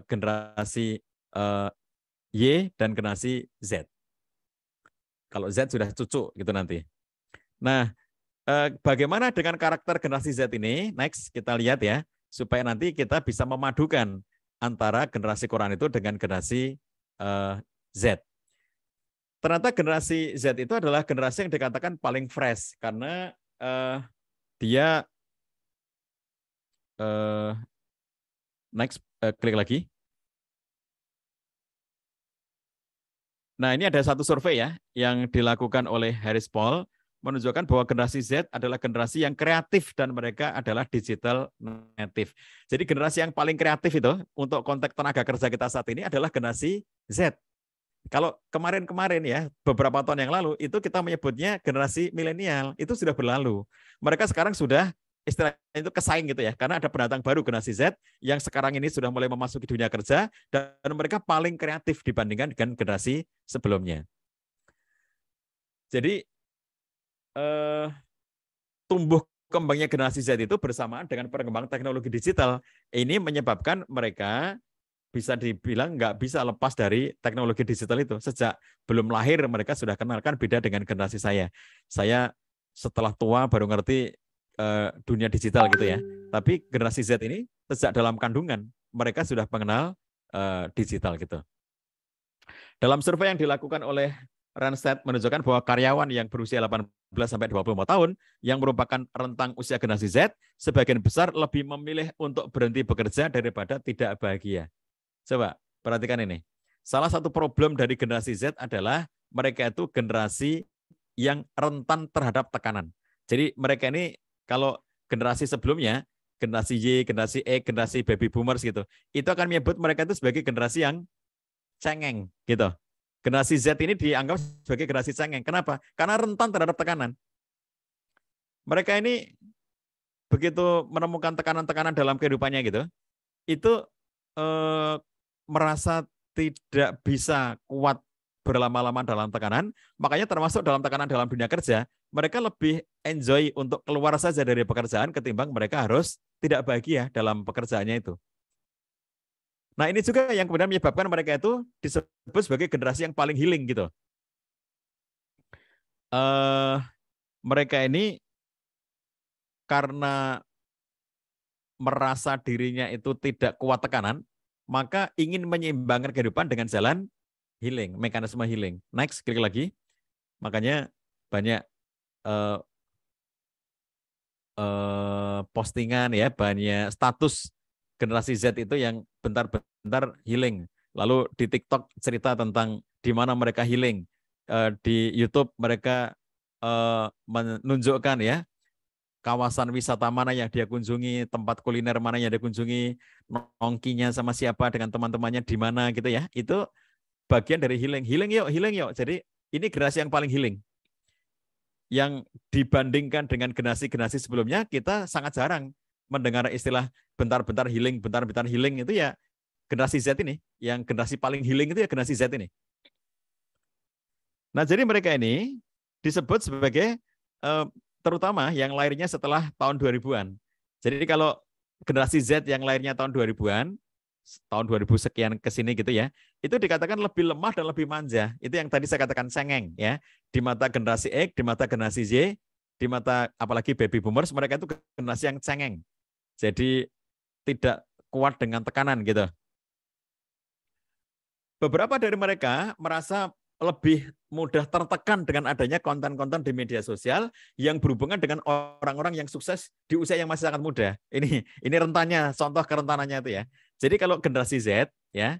generasi Y dan generasi Z. Kalau Z sudah cucu gitu nanti. Nah, bagaimana dengan karakter generasi Z ini? Next kita lihat ya, supaya nanti kita bisa memadukan antara generasi Quran itu dengan generasi Z. Ternyata generasi Z itu adalah generasi yang dikatakan paling fresh karena dia next klik lagi. Nah, ini ada satu survei ya yang dilakukan oleh Harris Poll menunjukkan bahwa generasi Z adalah generasi yang kreatif dan mereka adalah digital native. Jadi generasi yang paling kreatif itu untuk konteks tenaga kerja kita saat ini adalah generasi Z. Kalau kemarin-kemarin ya, beberapa tahun yang lalu itu kita menyebutnya generasi milenial, itu sudah berlalu. Mereka sekarang sudah istilahnya itu kesaing gitu ya, karena ada pendatang baru generasi Z yang sekarang ini sudah mulai memasuki dunia kerja dan mereka paling kreatif dibandingkan dengan generasi sebelumnya. Jadi tumbuh kembangnya generasi Z itu bersamaan dengan perkembangan teknologi digital. Ini menyebabkan mereka bisa dibilang nggak bisa lepas dari teknologi digital itu. Sejak belum lahir mereka sudah kenal, kan beda dengan generasi saya. Saya setelah tua baru ngerti dunia digital gitu ya. Tapi generasi Z ini sejak dalam kandungan mereka sudah mengenal digital gitu. Dalam survei yang dilakukan oleh Randstad menunjukkan bahwa karyawan yang berusia 18 sampai 25 tahun yang merupakan rentang usia generasi Z sebagian besar lebih memilih untuk berhenti bekerja daripada tidak bahagia. Coba perhatikan ini. Salah satu problem dari generasi Z adalah mereka itu generasi yang rentan terhadap tekanan. Jadi mereka ini kalau generasi sebelumnya, generasi Y, generasi X, generasi baby boomers gitu, itu akan menyebut mereka itu sebagai generasi yang cengeng gitu. Generasi Z ini dianggap sebagai generasi cengeng. Kenapa? Karena rentan terhadap tekanan. Mereka ini begitu menemukan tekanan-tekanan dalam kehidupannya gitu, itu merasa tidak bisa kuat berlama-lama dalam tekanan, makanya termasuk dalam tekanan dalam dunia kerja, mereka lebih enjoy untuk keluar saja dari pekerjaan ketimbang mereka harus tidak bahagia dalam pekerjaannya itu. Nah, ini juga yang kemudian menyebabkan mereka itu disebut sebagai generasi yang paling healing gitu. Mereka ini karena merasa dirinya itu tidak kuat tekanan, maka ingin menyeimbangkan kehidupan dengan jalan healing, mekanisme healing. Next, klik lagi. Makanya banyak postingan ya, banyak status generasi Z itu yang bentar-bentar healing. Lalu di TikTok cerita tentang di mana mereka healing. Di YouTube mereka menunjukkan ya kawasan wisata mana yang dia kunjungi, tempat kuliner mana yang dia kunjungi, nongkinya sama siapa dengan teman-temannya di mana gitu ya. Itu bagian dari healing. Healing yuk. Jadi ini generasi yang paling healing. Yang dibandingkan dengan generasi-generasi sebelumnya, kita sangat jarang mendengar istilah bentar-bentar healing itu ya generasi Z ini. Yang generasi paling healing itu ya generasi Z ini. Nah, jadi mereka ini disebut sebagai terutama yang lahirnya setelah tahun 2000-an. Jadi kalau generasi Z yang lahirnya tahun 2000-an, tahun 2000 sekian ke sini gitu ya, itu dikatakan lebih lemah dan lebih manja. Itu yang tadi saya katakan cengeng ya. Di mata generasi X, di mata generasi Y, di mata apalagi baby boomers, mereka itu generasi yang cengeng. Jadi tidak kuat dengan tekanan gitu. Beberapa dari mereka merasa lebih mudah tertekan dengan adanya konten-konten di media sosial yang berhubungan dengan orang-orang yang sukses di usia yang masih sangat muda. Ini rentannya, contoh kerentanannya itu ya. Jadi kalau generasi Z ya,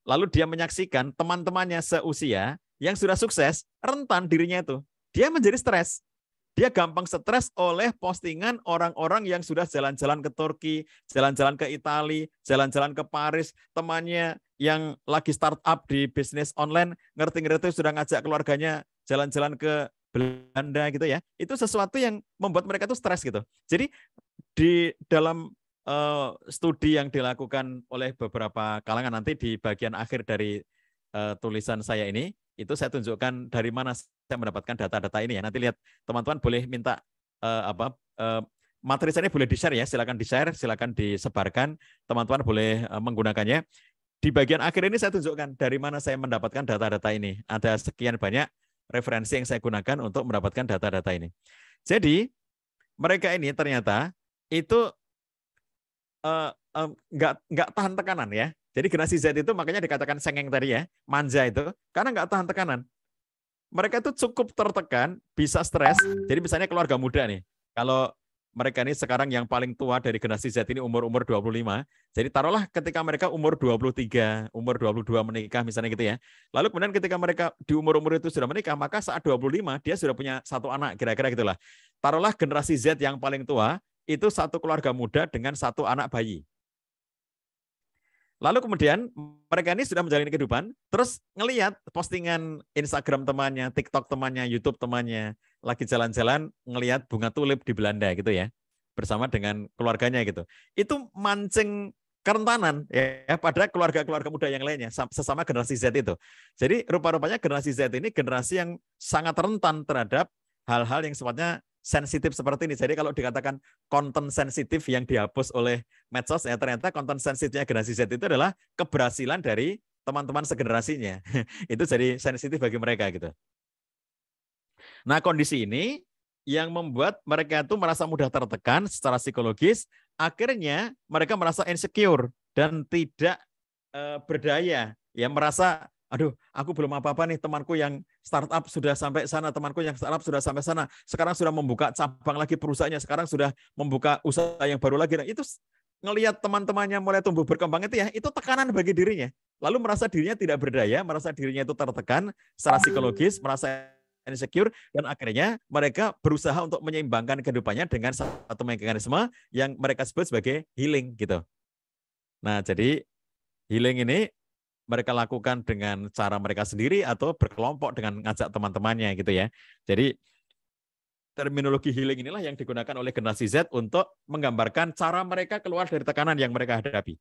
lalu dia menyaksikan teman-temannya seusia yang sudah sukses, rentan dirinya itu. Dia menjadi stres. Dia gampang stres oleh postingan orang-orang yang sudah jalan-jalan ke Turki, jalan-jalan ke Italia, jalan-jalan ke Paris, temannya yang lagi startup di bisnis online, ngerti-ngerti sudah ngajak keluarganya jalan-jalan ke Belanda gitu ya. Itu sesuatu yang membuat mereka tuh stres gitu. Jadi di dalam studi yang dilakukan oleh beberapa kalangan, nanti di bagian akhir dari tulisan saya ini, itu saya tunjukkan dari mana saya mendapatkan data-data ini ya. Nanti lihat teman-teman boleh minta materi saya ini boleh di-share ya, silakan di-share, silakan disebarkan, teman-teman boleh menggunakannya. Di bagian akhir ini saya tunjukkan dari mana saya mendapatkan data-data ini. Ada sekian banyak referensi yang saya gunakan untuk mendapatkan data-data ini. Jadi mereka ini ternyata itu nggak tahan tekanan ya. Jadi generasi Z itu makanya dikatakan cengeng tadi ya, manja itu, karena nggak tahan tekanan. Mereka itu cukup tertekan, bisa stres. Jadi misalnya keluarga muda nih, kalau mereka ini sekarang yang paling tua dari generasi Z ini umur-umur 25, jadi taruhlah ketika mereka umur 23, umur 22 menikah misalnya gitu ya. Lalu kemudian ketika mereka di umur-umur itu sudah menikah, maka saat 25 dia sudah punya satu anak, kira-kira gitulah. Taruhlah generasi Z yang paling tua, itu satu keluarga muda dengan satu anak bayi. Lalu kemudian mereka ini sudah menjalani kehidupan, terus ngelihat postingan Instagram temannya, TikTok temannya, YouTube temannya, lagi jalan-jalan ngelihat bunga tulip di Belanda gitu ya, bersama dengan keluarganya gitu. Itu mancing kerentanan ya pada keluarga-keluarga muda yang lainnya, sesama generasi Z itu. Jadi rupa-rupanya generasi Z ini generasi yang sangat rentan terhadap hal-hal yang sifatnya sensitif seperti ini. Jadi kalau dikatakan konten sensitif yang dihapus oleh medsos, ya ternyata konten sensitifnya generasi Z itu adalah keberhasilan dari teman-teman segenerasinya. Itu jadi sensitif bagi mereka gitu. Nah, kondisi ini yang membuat mereka itu merasa mudah tertekan secara psikologis, akhirnya mereka merasa insecure dan tidak berdaya, ya merasa aduh, aku belum apa-apa nih, temanku yang startup sudah sampai sana, temanku yang startup sudah sampai sana, sekarang sudah membuka cabang lagi perusahaannya, sekarang sudah membuka usaha yang baru lagi. Nah, itu ngelihat teman-temannya mulai tumbuh berkembang itu ya, itu tekanan bagi dirinya. Lalu merasa dirinya tidak berdaya, merasa dirinya itu tertekan secara psikologis, merasa insecure, dan akhirnya mereka berusaha untuk menyeimbangkan kehidupannya dengan satu mekanisme yang mereka sebut sebagai healing gitu. Nah, jadi healing ini mereka lakukan dengan cara mereka sendiri atau berkelompok dengan ngajak teman-temannya gitu ya. Jadi terminologi healing inilah yang digunakan oleh generasi Z untuk menggambarkan cara mereka keluar dari tekanan yang mereka hadapi.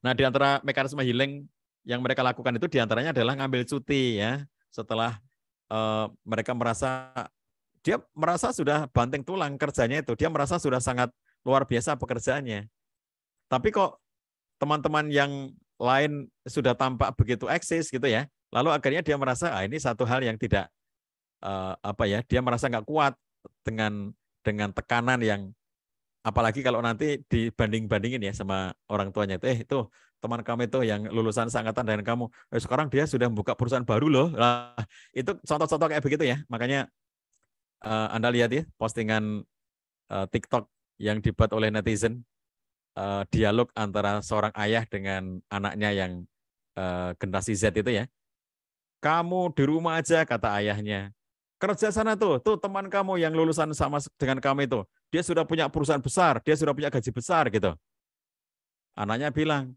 Nah, di antara mekanisme healing yang mereka lakukan itu diantaranya adalah ngambil cuti ya. Setelah mereka dia merasa sudah banting tulang kerjanya itu, dia merasa sudah sangat luar biasa pekerjaannya. Tapi kok teman-teman yang lain sudah tampak begitu eksis gitu ya, lalu akhirnya dia merasa ini satu hal yang tidak dia merasa nggak kuat dengan tekanan yang, apalagi kalau nanti dibanding-bandingin ya sama orang tuanya itu teman kami itu yang lulusan seangkatan dengan kamu, sekarang dia sudah membuka perusahaan baru loh. Nah, itu contoh-contoh kayak begitu ya. Makanya Anda lihat ya postingan TikTok yang dibuat oleh netizen, dialog antara seorang ayah dengan anaknya yang generasi Z itu ya. Kamu di rumah aja, kata ayahnya. Kerja sana tuh teman kamu yang lulusan sama dengan kamu itu, dia sudah punya perusahaan besar, dia sudah punya gaji besar gitu. Anaknya bilang,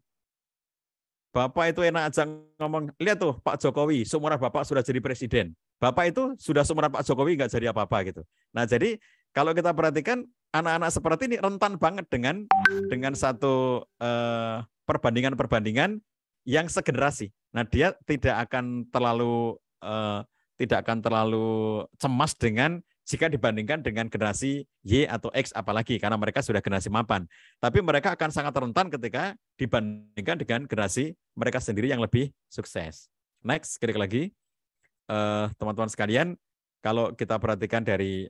Bapak itu enak aja ngomong, lihat tuh Pak Jokowi, seumuran Bapak sudah jadi presiden. Bapak itu sudah seumuran Pak Jokowi nggak jadi apa-apa gitu. Nah jadi kalau kita perhatikan anak-anak seperti ini rentan banget dengan satu perbandingan-perbandingan yang segenerasi. Nah dia tidak akan terlalu cemas jika dibandingkan dengan generasi Y atau X apalagi, karena mereka sudah generasi mapan. Tapi mereka akan sangat rentan ketika dibandingkan dengan generasi mereka sendiri yang lebih sukses. Next, klik lagi. Teman-teman sekalian, kalau kita perhatikan dari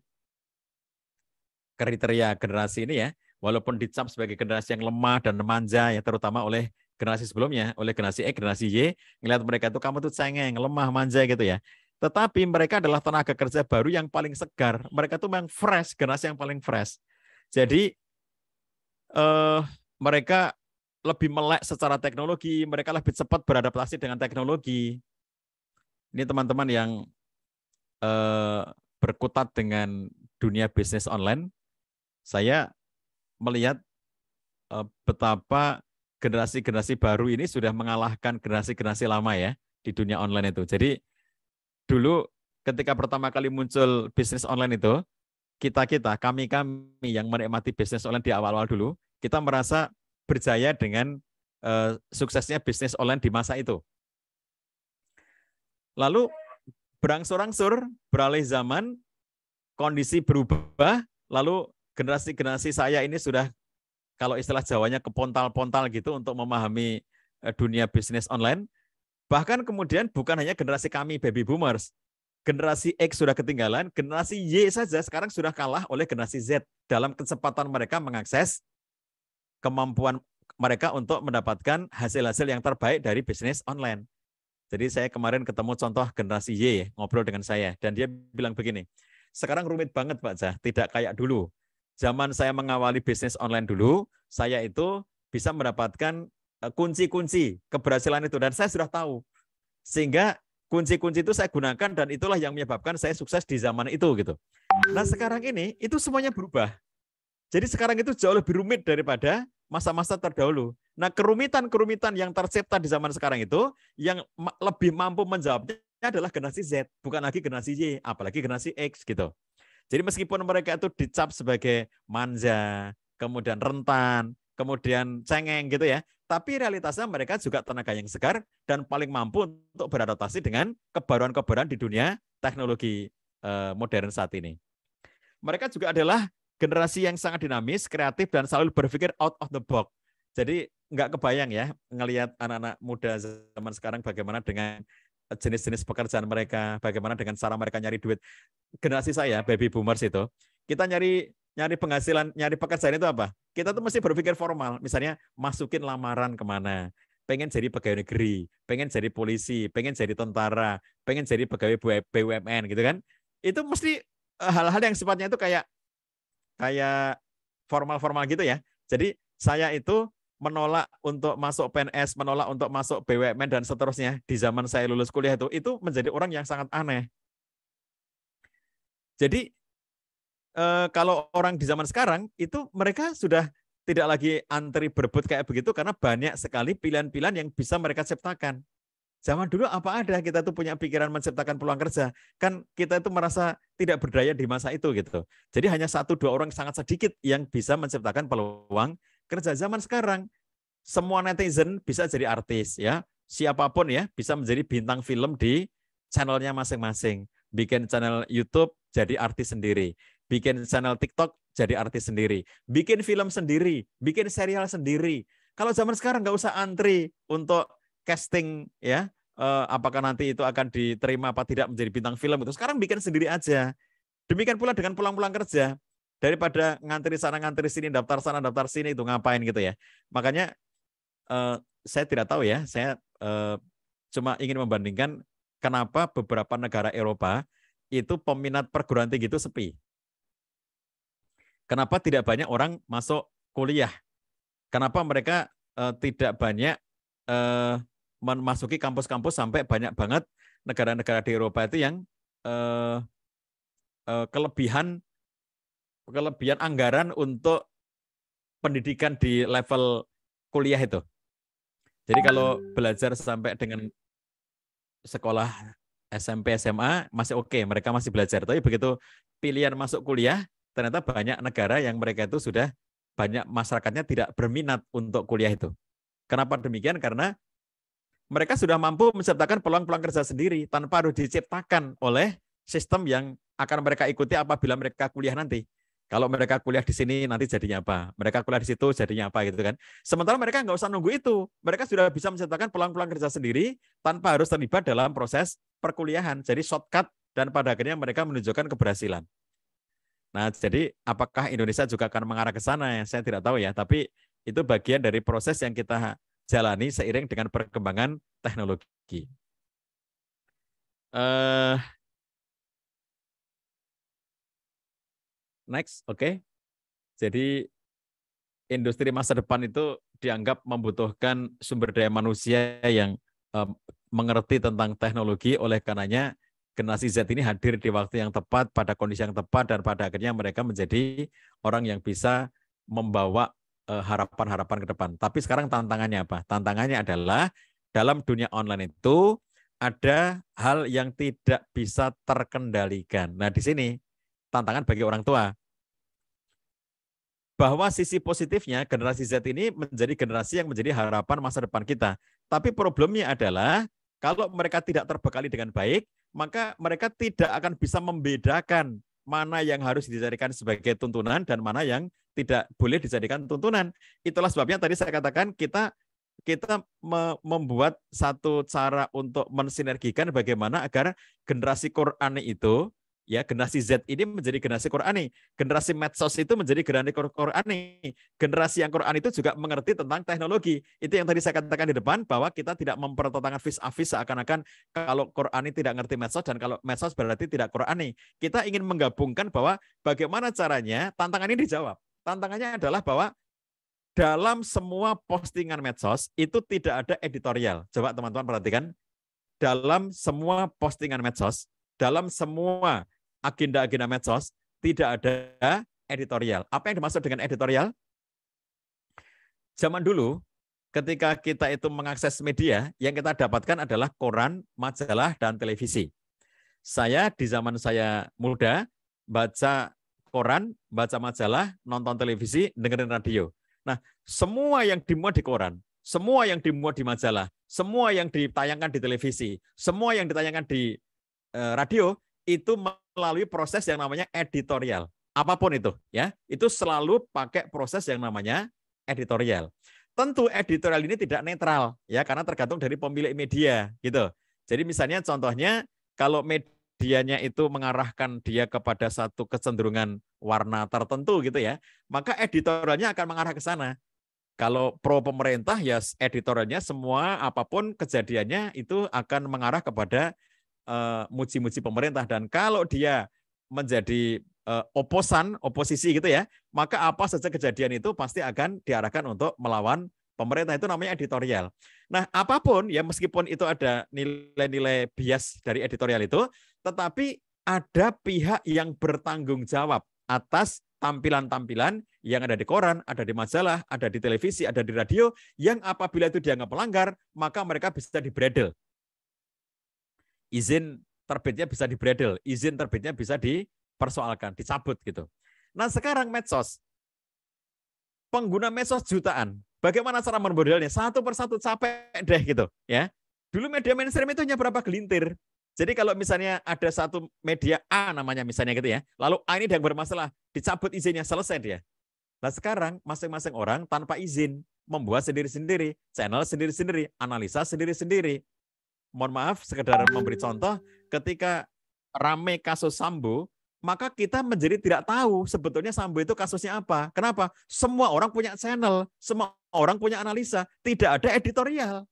kriteria generasi ini ya, walaupun dicap sebagai generasi yang lemah dan manja, ya terutama oleh generasi sebelumnya, oleh generasi X, generasi Y, ngelihat mereka itu kamu tuh cengeng, lemah, manja gitu ya. Tetapi mereka adalah tenaga kerja baru yang paling segar. Mereka tuh memang fresh, generasi yang paling fresh. Jadi mereka lebih melek secara teknologi, mereka lebih cepat beradaptasi dengan teknologi. Ini teman-teman yang berkutat dengan dunia bisnis online, saya melihat betapa generasi-generasi baru ini sudah mengalahkan generasi-generasi lama ya di dunia online itu. Jadi dulu ketika pertama kali muncul bisnis online itu, kami yang menikmati bisnis online di awal-awal dulu, kita merasa berjaya dengan suksesnya bisnis online di masa itu. Lalu berangsur-angsur, beralih zaman, kondisi berubah, lalu generasi-generasi saya ini sudah, kalau istilah Jawanya, kepontal-pontal gitu untuk memahami dunia bisnis online. Bahkan kemudian bukan hanya generasi kami baby boomers, generasi X sudah ketinggalan, generasi Y saja sekarang sudah kalah oleh generasi Z dalam kecepatan mereka mengakses kemampuan mereka untuk mendapatkan hasil-hasil yang terbaik dari bisnis online. Jadi saya kemarin ketemu contoh generasi Y ngobrol dengan saya dan dia bilang begini, sekarang rumit banget Pak Jah, tidak kayak dulu. Zaman saya mengawali bisnis online dulu, saya itu bisa mendapatkan kunci-kunci keberhasilan itu dan saya sudah tahu. Sehingga kunci-kunci itu saya gunakan dan itulah yang menyebabkan saya sukses di zaman itu gitu. Nah, sekarang ini itu semuanya berubah. Jadi sekarang itu jauh lebih rumit daripada masa-masa terdahulu. Nah, kerumitan-kerumitan yang tercipta di zaman sekarang itu yang lebih mampu menjawabnya adalah generasi Z, bukan lagi generasi Y, apalagi generasi X gitu. Jadi meskipun mereka itu dicap sebagai manja, kemudian rentan, kemudian cengeng gitu ya, tapi realitasnya mereka juga tenaga yang segar dan paling mampu untuk beradaptasi dengan kebaruan-kebaruan di dunia teknologi modern saat ini. Mereka juga adalah generasi yang sangat dinamis, kreatif, dan selalu berpikir out of the box. Jadi nggak kebayang ya ngelihat anak-anak muda zaman sekarang bagaimana dengan jenis-jenis pekerjaan mereka, bagaimana dengan cara mereka nyari duit. Generasi saya, baby boomers itu, kita nyari penghasilan, nyari pekerjaan itu apa? Kita tuh mesti berpikir formal. Misalnya masukin lamaran kemana, pengen jadi pegawai negeri, pengen jadi polisi, pengen jadi tentara, pengen jadi pegawai BUMN gitu kan? Itu mesti hal-hal yang sifatnya itu kayak formal-formal gitu ya. Jadi saya itu menolak untuk masuk PNS, menolak untuk masuk BUMN dan seterusnya di zaman saya lulus kuliah itu menjadi orang yang sangat aneh. Jadi kalau orang di zaman sekarang itu mereka sudah tidak lagi antri berebut kayak begitu karena banyak sekali pilihan-pilihan yang bisa mereka ciptakan. Zaman dulu apa ada kita tuh punya pikiran menciptakan peluang kerja, kan kita itu merasa tidak berdaya di masa itu gitu. Jadi hanya 1-2 orang sangat sedikit yang bisa menciptakan peluang kerja. Zaman sekarang semua netizen bisa jadi artis ya, siapapun ya bisa menjadi bintang film di channelnya masing-masing. Bikin channel YouTube jadi artis sendiri. Bikin channel TikTok jadi artis sendiri. Bikin film sendiri. Bikin serial sendiri. Kalau zaman sekarang nggak usah antri untuk casting ya. Apakah nanti itu akan diterima apa tidak menjadi bintang film itu. Sekarang bikin sendiri aja. Demikian pula dengan pulang-pulang kerja. Daripada ngantri sana ngantri sini, daftar sana daftar sini, itu ngapain gitu ya. Makanya saya tidak tahu ya, saya cuma ingin membandingkan kenapa beberapa negara Eropa itu peminat perguruan tinggi itu sepi. Kenapa tidak banyak orang masuk kuliah? Kenapa mereka tidak banyak memasuki kampus-kampus sampai banyak banget negara-negara di Eropa itu yang kelebihan anggaran untuk pendidikan di level kuliah itu. Jadi kalau belajar sampai dengan sekolah SMP, SMA masih oke, mereka masih belajar. Tapi begitu pilihan masuk kuliah, ternyata banyak negara yang mereka itu sudah banyak masyarakatnya tidak berminat untuk kuliah itu. Kenapa demikian? Karena mereka sudah mampu menciptakan peluang-peluang kerja sendiri tanpa harus diciptakan oleh sistem yang akan mereka ikuti apabila mereka kuliah nanti. Kalau mereka kuliah di sini nanti jadinya apa? Mereka kuliah di situ jadinya apa gitu kan? Sementara mereka nggak usah nunggu itu. Mereka sudah bisa menciptakan peluang-peluang kerja sendiri tanpa harus terlibat dalam proses perkuliahan. Jadi shortcut dan pada akhirnya mereka menunjukkan keberhasilan. Nah, jadi apakah Indonesia juga akan mengarah ke sana? Saya tidak tahu ya. Tapi itu bagian dari proses yang kita jalani seiring dengan perkembangan teknologi. Next, oke. Jadi industri masa depan itu dianggap membutuhkan sumber daya manusia yang mengerti tentang teknologi. Oleh karenanya generasi Z ini hadir di waktu yang tepat, pada kondisi yang tepat, dan pada akhirnya mereka menjadi orang yang bisa membawa harapan-harapan ke depan. Tapi sekarang tantangannya apa? Tantangannya adalah dalam dunia online itu ada hal yang tidak bisa terkendalikan. Nah, di sini tantangan bagi orang tua. Bahwa sisi positifnya generasi Z ini menjadi generasi yang menjadi harapan masa depan kita. Tapi problemnya adalah kalau mereka tidak terbekali dengan baik, maka mereka tidak akan bisa membedakan mana yang harus dijadikan sebagai tuntunan dan mana yang tidak boleh dijadikan tuntunan. Itulah sebabnya tadi saya katakan kita membuat satu cara untuk mensinergikan bagaimana agar generasi Qur'ani itu, ya, generasi Z ini menjadi generasi Qur'ani, generasi medsos itu menjadi generasi Qur'ani, generasi yang Qur'ani itu juga mengerti tentang teknologi. Itu yang tadi saya katakan di depan, bahwa kita tidak mempertentangan vis-a-vis seakan-akan kalau Qur'ani tidak ngerti medsos dan kalau medsos berarti tidak Qur'ani. Kita ingin menggabungkan bahwa bagaimana caranya, tantangan ini dijawab. Tantangannya adalah bahwa dalam semua postingan medsos itu tidak ada editorial. Coba teman-teman perhatikan, dalam semua postingan medsos, dalam semua agenda-agenda medsos tidak ada editorial. Apa yang dimaksud dengan editorial? Zaman dulu, ketika kita itu mengakses media, yang kita dapatkan adalah koran, majalah, dan televisi. Saya di zaman saya muda, baca koran, baca majalah, nonton televisi, dengerin radio. Nah, semua yang dimuat di koran, semua yang dimuat di majalah, semua yang ditayangkan di televisi, semua yang ditayangkan di radio, itu melalui proses yang namanya editorial. Apapun itu, ya, itu selalu pakai proses yang namanya editorial. Tentu editorial ini tidak netral, ya, karena tergantung dari pemilik media, gitu. Jadi misalnya contohnya kalau medianya itu mengarahkan dia kepada satu kecenderungan warna tertentu, gitu ya, maka editorialnya akan mengarah ke sana. Kalau pro pemerintah, ya editorialnya semua apapun kejadiannya itu akan mengarah kepada muji-muji pemerintah. Dan kalau dia menjadi oposisi gitu ya, maka apa saja kejadian itu pasti akan diarahkan untuk melawan pemerintah. Itu namanya editorial. Nah, apapun ya, meskipun itu ada nilai-nilai bias dari editorial itu, tetapi ada pihak yang bertanggung jawab atas tampilan-tampilan yang ada di koran, ada di majalah, ada di televisi, ada di radio, yang apabila itu dianggap melanggar, maka mereka bisa dibredel. Izin terbitnya bisa dibredel, izin terbitnya bisa dipersoalkan, dicabut gitu. Nah, sekarang medsos, pengguna medsos jutaan. Bagaimana cara memberdelnya? Satu persatu capek deh gitu, ya. Dulu media mainstream itu hanya berapa gelintir. Jadi kalau misalnya ada satu media A namanya misalnya gitu ya, lalu A ini yang bermasalah, dicabut izinnya, selesai dia. Nah sekarang masing-masing orang tanpa izin membuat sendiri-sendiri, channel sendiri-sendiri, analisa sendiri-sendiri. Mohon maaf, sekedar memberi contoh, ketika rame kasus Sambo, maka kita menjadi tidak tahu sebetulnya Sambo itu kasusnya apa. Kenapa? Semua orang punya channel, semua orang punya analisa, tidak ada editorial.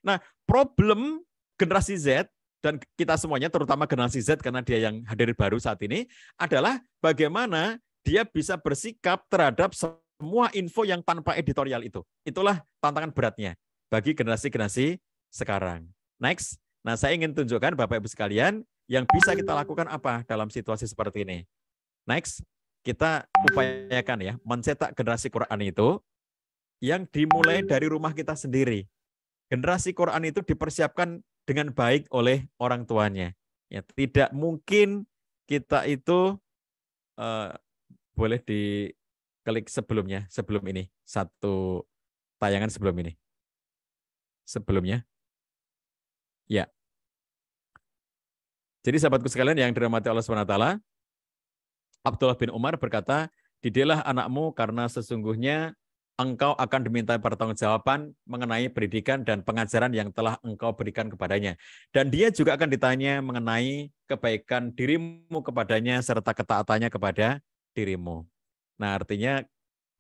Nah, problem generasi Z, dan kita semuanya terutama generasi Z karena dia yang hadir baru saat ini, adalah bagaimana dia bisa bersikap terhadap semua info yang tanpa editorial itu. Itulah tantangan beratnya bagi generasi-generasi sekarang. Next. Nah, saya ingin tunjukkan Bapak Ibu sekalian yang bisa kita lakukan apa dalam situasi seperti ini. Next. Kita upayakan ya, mencetak generasi Quran itu yang dimulai dari rumah kita sendiri. Generasi Quran itu dipersiapkan dengan baik oleh orang tuanya. Ya, tidak mungkin kita itu boleh diklik sebelumnya, sebelum ini, satu tayangan sebelum ini. Sebelumnya. Ya. Jadi sahabatku sekalian yang dirahmati Allah SWT, Abdullah bin Umar berkata, "Didiklah anakmu karena sesungguhnya engkau akan diminta pertanggungjawaban mengenai pendidikan dan pengajaran yang telah engkau berikan kepadanya. Dan dia juga akan ditanya mengenai kebaikan dirimu kepadanya serta ketaatannya kepada dirimu." Nah, artinya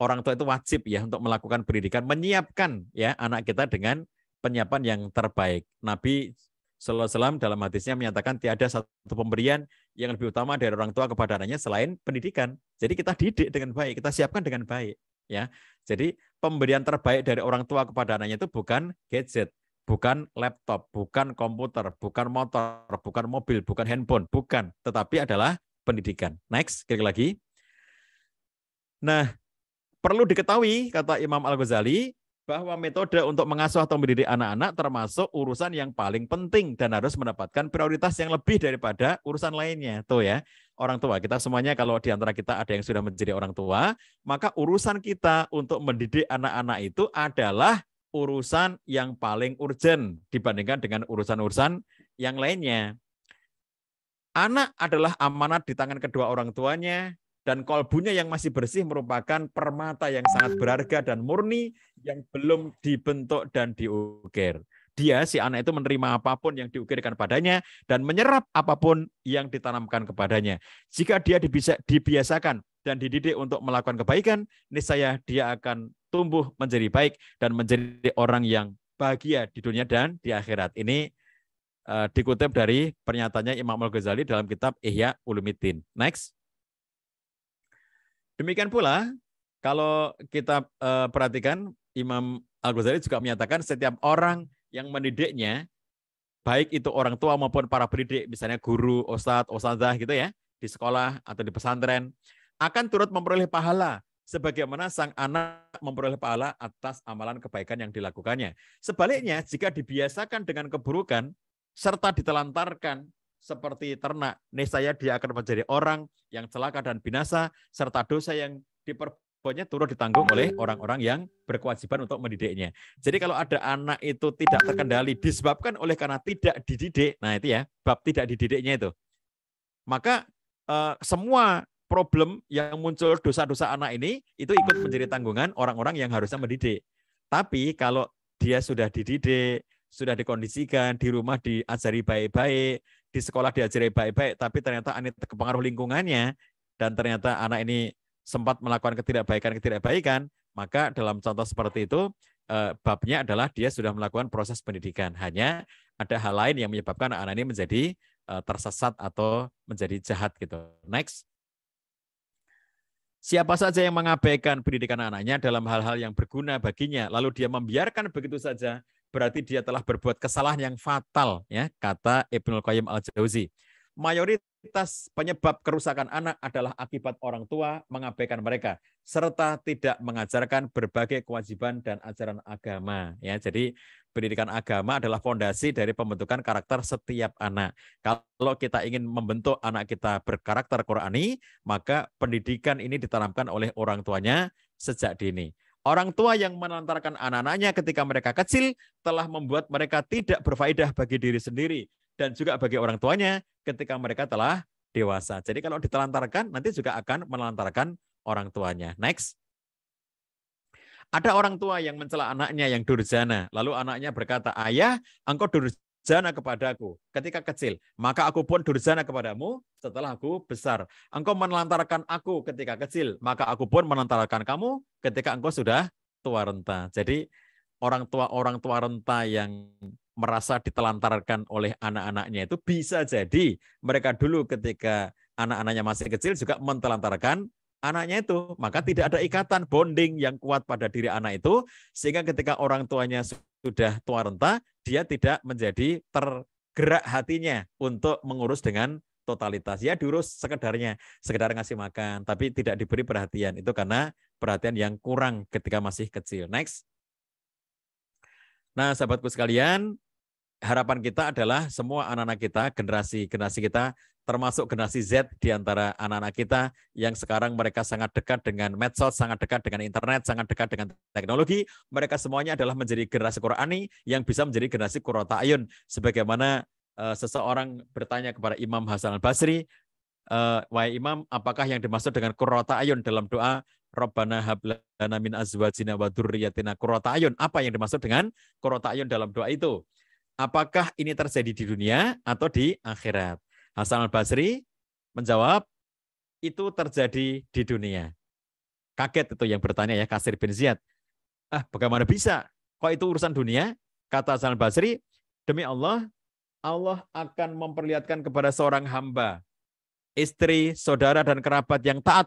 orang tua itu wajib ya untuk melakukan pendidikan, menyiapkan ya anak kita dengan penyiapan yang terbaik. Nabi Sallallahu Alaihi Wasallam dalam hadisnya menyatakan tiada satu pemberian yang lebih utama dari orang tua kepada anaknya selain pendidikan. Jadi kita didik dengan baik, kita siapkan dengan baik. Ya, jadi pemberian terbaik dari orang tua kepada anaknya itu bukan gadget, bukan laptop, bukan komputer, bukan motor, bukan mobil, bukan handphone, bukan, tetapi adalah pendidikan. Next, klik lagi. Nah, perlu diketahui kata Imam Al-Ghazali bahwa metode untuk mengasuh atau mendidik anak-anak termasuk urusan yang paling penting dan harus mendapatkan prioritas yang lebih daripada urusan lainnya. Tuh ya, orang tua kita semuanya kalau di antara kita ada yang sudah menjadi orang tua, maka urusan kita untuk mendidik anak-anak itu adalah urusan yang paling urgent dibandingkan dengan urusan-urusan yang lainnya. Anak adalah amanat di tangan kedua orang tuanya, dan kolbunya yang masih bersih merupakan permata yang sangat berharga dan murni yang belum dibentuk dan diukir. Dia, si anak itu menerima apapun yang diukirkan padanya dan menyerap apapun yang ditanamkan kepadanya. Jika dia dibiasakan dan dididik untuk melakukan kebaikan, niscaya dia akan tumbuh menjadi baik dan menjadi orang yang bahagia di dunia dan di akhirat. Ini dikutip dari pernyataannya Imam Al-Ghazali dalam kitab Ihya Ulumuddin. Next. Demikian pula, kalau kita perhatikan, Imam Al-Ghazali juga menyatakan setiap orang yang mendidiknya, baik itu orang tua maupun para pendidik, misalnya guru, ustadz, ustadzah gitu ya, di sekolah atau di pesantren, akan turut memperoleh pahala, sebagaimana sang anak memperoleh pahala atas amalan kebaikan yang dilakukannya. Sebaliknya, jika dibiasakan dengan keburukan, serta ditelantarkan, seperti ternak, niscaya dia akan menjadi orang yang celaka dan binasa, serta dosa yang diperbuatnya turut ditanggung oleh orang-orang yang berkewajiban untuk mendidiknya. Jadi kalau ada anak itu tidak terkendali disebabkan oleh karena tidak dididik, nah itu ya, bab tidak dididiknya itu. Maka semua problem yang muncul dosa-dosa anak ini itu ikut menjadi tanggungan orang-orang yang harusnya mendidik. Tapi kalau dia sudah dididik, sudah dikondisikan, di rumah diajari baik-baik, di sekolah diajari baik-baik, tapi ternyata anak terpengaruh lingkungannya, dan ternyata anak ini sempat melakukan ketidakbaikan, maka dalam contoh seperti itu, babnya adalah dia sudah melakukan proses pendidikan. Hanya ada hal lain yang menyebabkan anak ini menjadi tersesat atau menjadi jahat gitu. Next. Siapa saja yang mengabaikan pendidikan anaknya dalam hal-hal yang berguna baginya, lalu dia membiarkan begitu saja, berarti dia telah berbuat kesalahan yang fatal, ya, kata Ibnul Qayyim Al-Jauzi. Mayoritas penyebab kerusakan anak adalah akibat orang tua mengabaikan mereka serta tidak mengajarkan berbagai kewajiban dan ajaran agama, ya. Jadi pendidikan agama adalah fondasi dari pembentukan karakter setiap anak. Kalau kita ingin membentuk anak kita berkarakter Qurani, maka pendidikan ini ditanamkan oleh orang tuanya sejak dini. Orang tua yang menelantarkan anak-anaknya ketika mereka kecil telah membuat mereka tidak berfaedah bagi diri sendiri dan juga bagi orang tuanya ketika mereka telah dewasa. Jadi kalau ditelantarkan nanti juga akan menelantarkan orang tuanya. Next. Ada orang tua yang mencela anaknya yang durjana. Lalu anaknya berkata, "Ayah, engkau durjana kepadaku ketika kecil, maka aku pun durjana kepadamu setelah aku besar. Engkau menelantarkan aku ketika kecil, maka aku pun menelantarkan kamu ketika engkau sudah tua renta." Jadi orang tua renta yang merasa ditelantarkan oleh anak-anaknya itu bisa jadi mereka dulu ketika anak-anaknya masih kecil juga mentelantarkan anaknya itu. Maka tidak ada ikatan bonding yang kuat pada diri anak itu, sehingga ketika orang tuanya sudah tua renta, dia tidak menjadi tergerak hatinya untuk mengurus dengan totalitas. Ya diurus sekedarnya, sekedar ngasih makan, tapi tidak diberi perhatian. Itu karena perhatian yang kurang ketika masih kecil. Next. Nah, sahabatku sekalian, harapan kita adalah semua anak-anak kita, generasi kita, termasuk generasi Z di antara anak-anak kita yang sekarang mereka sangat dekat dengan medsos, sangat dekat dengan internet, sangat dekat dengan teknologi. Mereka semuanya adalah menjadi generasi Qur'ani yang bisa menjadi generasi Qurrata Ayun. Sebagaimana seseorang bertanya kepada Imam Hasan al-Basri, "Wahai Imam, apakah yang dimaksud dengan Qurrata Ayun dalam doa Rabbana hab lana min azwajina wa dzurriyyatina qurrata ayun?" Apa yang dimaksud dengan Qurrata Ayun dalam doa itu? Apakah ini terjadi di dunia atau di akhirat? Hasan al-Basri menjawab, itu terjadi di dunia. Kaget itu yang bertanya ya, Kasir bin Ziyad. Bagaimana bisa? Kok itu urusan dunia? Kata Hasan al-Basri, demi Allah, Allah akan memperlihatkan kepada seorang hamba, istri, saudara, dan kerabat yang taat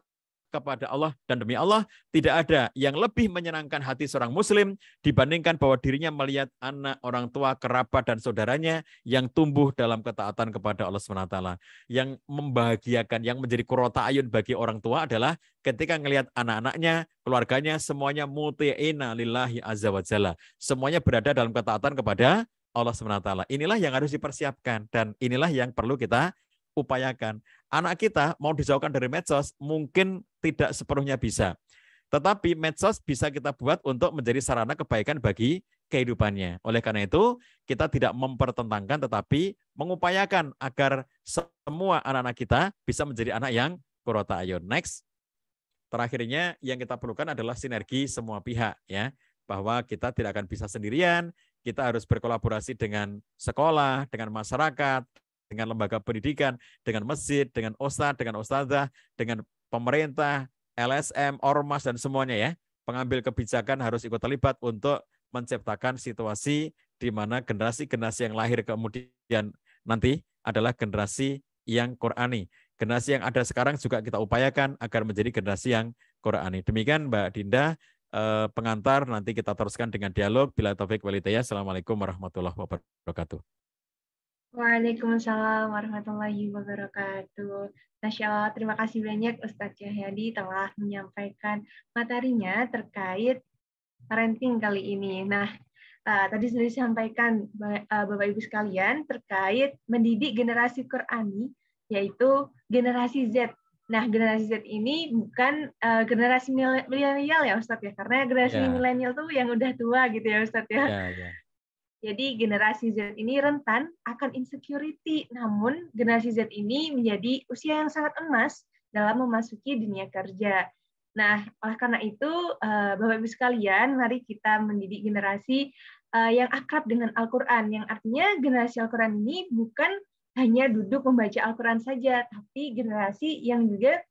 kepada Allah, dan demi Allah tidak ada yang lebih menyenangkan hati seorang muslim dibandingkan bahwa dirinya melihat anak, orang tua, kerabat, dan saudaranya yang tumbuh dalam ketaatan kepada Allah SWT. Yang membahagiakan, yang menjadi qurrata ayun bagi orang tua adalah ketika melihat anak-anaknya, keluarganya semuanya muti'ina lillahi azza wa jalla, semuanya berada dalam ketaatan kepada Allah SWT. Inilah yang harus dipersiapkan dan inilah yang perlu kita upayakan. Anak kita mau dijauhkan dari medsos mungkin tidak sepenuhnya bisa. Tetapi medsos bisa kita buat untuk menjadi sarana kebaikan bagi kehidupannya. Oleh karena itu, kita tidak mempertentangkan tetapi mengupayakan agar semua anak-anak kita bisa menjadi anak yang qurrata ayun. Next. Terakhirnya yang kita perlukan adalah sinergi semua pihak ya. Bahwa kita tidak akan bisa sendirian, kita harus berkolaborasi dengan sekolah, dengan masyarakat, dengan lembaga pendidikan, dengan masjid, dengan ustadz, dengan ustadzah, dengan pemerintah, LSM, ormas, dan semuanya ya. Pengambil kebijakan harus ikut terlibat untuk menciptakan situasi di mana generasi-generasi yang lahir kemudian nanti adalah generasi yang Qur'ani. Generasi yang ada sekarang juga kita upayakan agar menjadi generasi yang Qur'ani. Demikian Mbak Dinda, pengantar, nanti kita teruskan dengan dialog. Bila taufik walhidayah. Assalamualaikum warahmatullahi wabarakatuh. Waalaikumsalam warahmatullahi wabarakatuh. Masya Allah, terima kasih banyak Ustadz Cahyadi telah menyampaikan materinya terkait parenting kali ini. Nah, tadi sudah disampaikan Bapak Ibu sekalian terkait mendidik generasi Qur'ani, yaitu generasi Z. Nah, generasi Z ini bukan generasi milenial ya Ustadz ya, karena generasi milenial tuh yang udah tua gitu ya Ustadz ya. Jadi generasi Z ini rentan akan insecurity, namun generasi Z ini menjadi usia yang sangat emas dalam memasuki dunia kerja. Nah, oleh karena itu, Bapak Ibu sekalian, mari kita mendidik generasi yang akrab dengan Al-Quran, yang artinya generasi Al-Quran ini bukan hanya duduk membaca Al-Quran saja, tapi generasi yang juga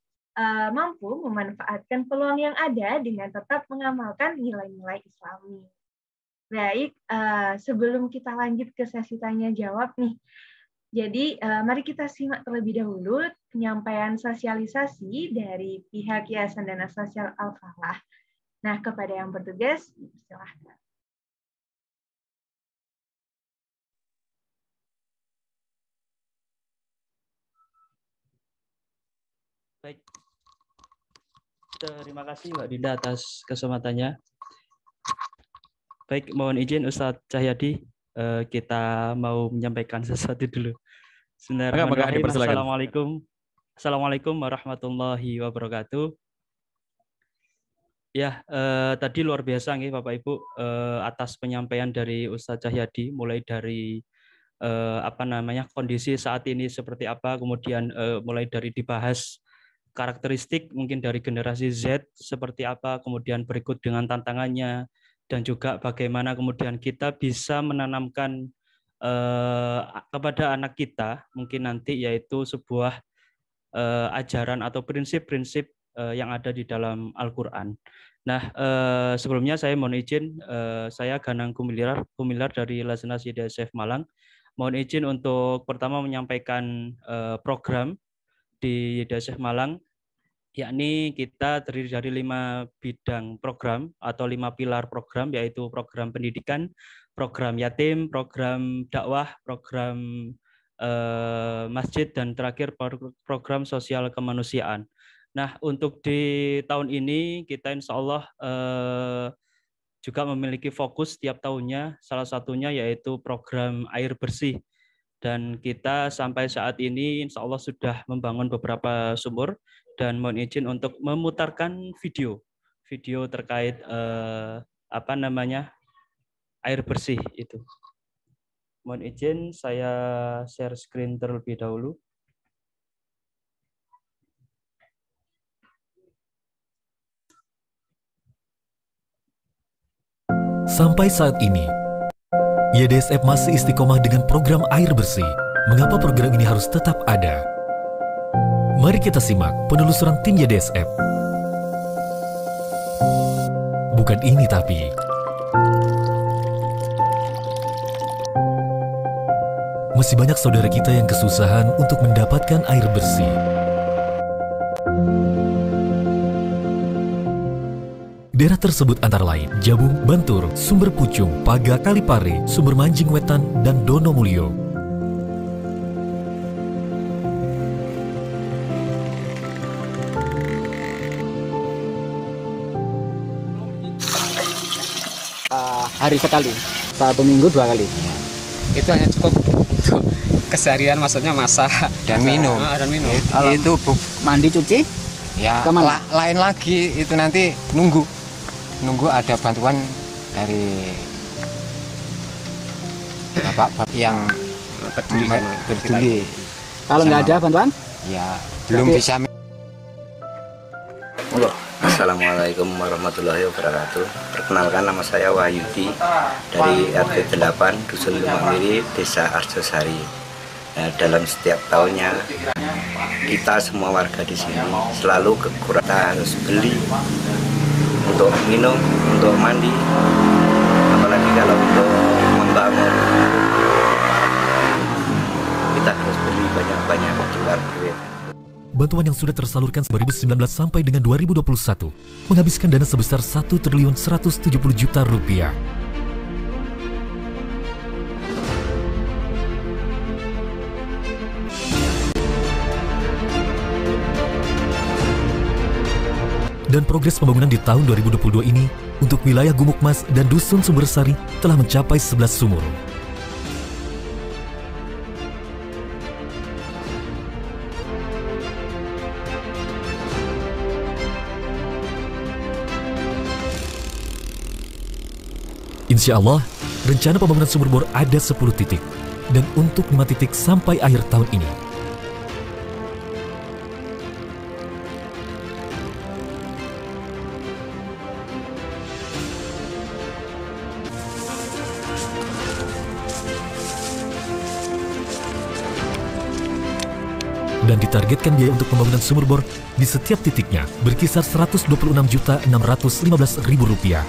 mampu memanfaatkan peluang yang ada dengan tetap mengamalkan nilai-nilai Islami. Baik, sebelum kita lanjut ke sesi tanya-jawab nih, jadi mari kita simak terlebih dahulu penyampaian sosialisasi dari pihak Yayasan Dana Sosial Al-Falah. Nah, kepada yang bertugas, silahkan. Baik, terima kasih Mbak Dinda atas kesempatannya. Baik, mohon izin Ustadz Cahyadi, kita mau menyampaikan sesuatu dulu. Bismillahirrahmanirrahim. Assalamualaikum warahmatullahi wabarakatuh. Ya, tadi luar biasa nih Bapak Ibu atas penyampaian dari Ustadz Cahyadi, mulai dari kondisi saat ini seperti apa, kemudian mulai dari dibahas karakteristik mungkin dari generasi Z seperti apa, kemudian berikut dengan tantangannya, dan juga bagaimana kemudian kita bisa menanamkan kepada anak kita mungkin nanti yaitu sebuah ajaran atau prinsip-prinsip yang ada di dalam Al-Quran. Nah, sebelumnya saya mohon izin, saya Ganang Gumilar dari Lasnas YDSF Malang. Mohon izin untuk pertama menyampaikan program di YDSF Malang, yakni kita terdiri dari 5 bidang program atau 5 pilar program, yaitu program pendidikan, program yatim, program dakwah, program masjid, dan terakhir program sosial kemanusiaan. Nah, untuk di tahun ini kita insya Allah juga memiliki fokus tiap tahunnya, salah satunya yaitu program air bersih. Dan kita sampai saat ini insya Allah sudah membangun beberapa sumur, dan mohon izin untuk memutarkan video terkait air bersih itu. Mohon izin saya share screen terlebih dahulu. Sampai saat ini, YDSF masih istiqomah dengan program air bersih. Mengapa program ini harus tetap ada? Mari kita simak penelusuran tim YDSF. Bukan ini tapi... Masih banyak saudara kita yang kesusahan untuk mendapatkan air bersih. Daerah tersebut antara lain Jabung, Bantur, Sumber Pucung, Paga, Kalipare, Sumber Manjing Wetan, dan Donomulyo. Hari sekali, 1 minggu 2 kali. Itu hanya cukup untuk keseharian, maksudnya masak Dan minum. Itu Mandi, cuci, ya kemana? lain lagi itu nanti nunggu ada bantuan dari bapak yang peduli. Kalau nggak ada bantuan? Ya belum Oke. bisa. Assalamualaikum warahmatullahi wabarakatuh. Perkenalkan, nama saya Wahyudi dari RT 8 Dusun Tumamiri, Desa Arjosari. Nah, dalam setiap tahunnya kita semua warga di sini selalu kekurangan, harus beli untuk minum, untuk mandi, apalagi kalau untuk membangun kita harus beli banyak-banyak keluar duit. Bantuan yang sudah tersalurkan 2019 sampai dengan 2021 menghabiskan dana sebesar 1.170 juta rupiah. Dan progres pembangunan di tahun 2022 ini untuk wilayah Gumukmas dan Dusun Sumbersari telah mencapai 11 sumur. Insya Allah, rencana pembangunan sumur bor ada 10 titik, dan untuk 5 titik sampai akhir tahun ini. Dan ditargetkan biaya untuk pembangunan sumur bor di setiap titiknya berkisar Rp126.615.000.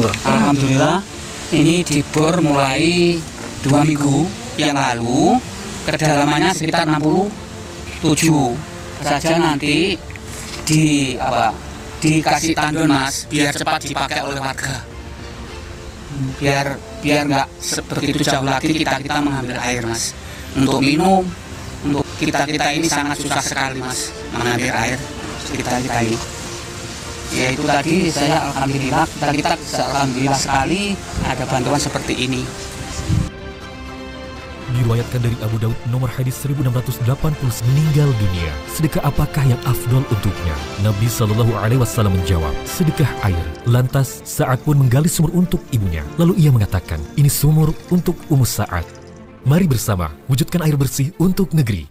Alhamdulillah, ini dibor mulai 2 minggu yang lalu, kedalamannya sekitar 67 saja. Nanti dikasih tandon mas, biar cepat dipakai oleh warga, biar nggak begitu jauh lagi kita mengambil air mas. Untuk minum, untuk kita ini sangat susah sekali mas mengambil air kita ini. Ya itu tadi saya alhamdulillah, kita alhamdulillah sekali ada bantuan seperti ini. Diriwayatkan dari Abu Daud nomor hadis 1680 meninggal dunia. Sedekah apakah yang afdol untuknya? Nabi Shallallahu Alaihi Wasallam menjawab, sedekah air. Lantas Sa'ad pun menggali sumur untuk ibunya. Lalu ia mengatakan, ini sumur untuk Ummu Sa'ad. Mari bersama wujudkan air bersih untuk negeri.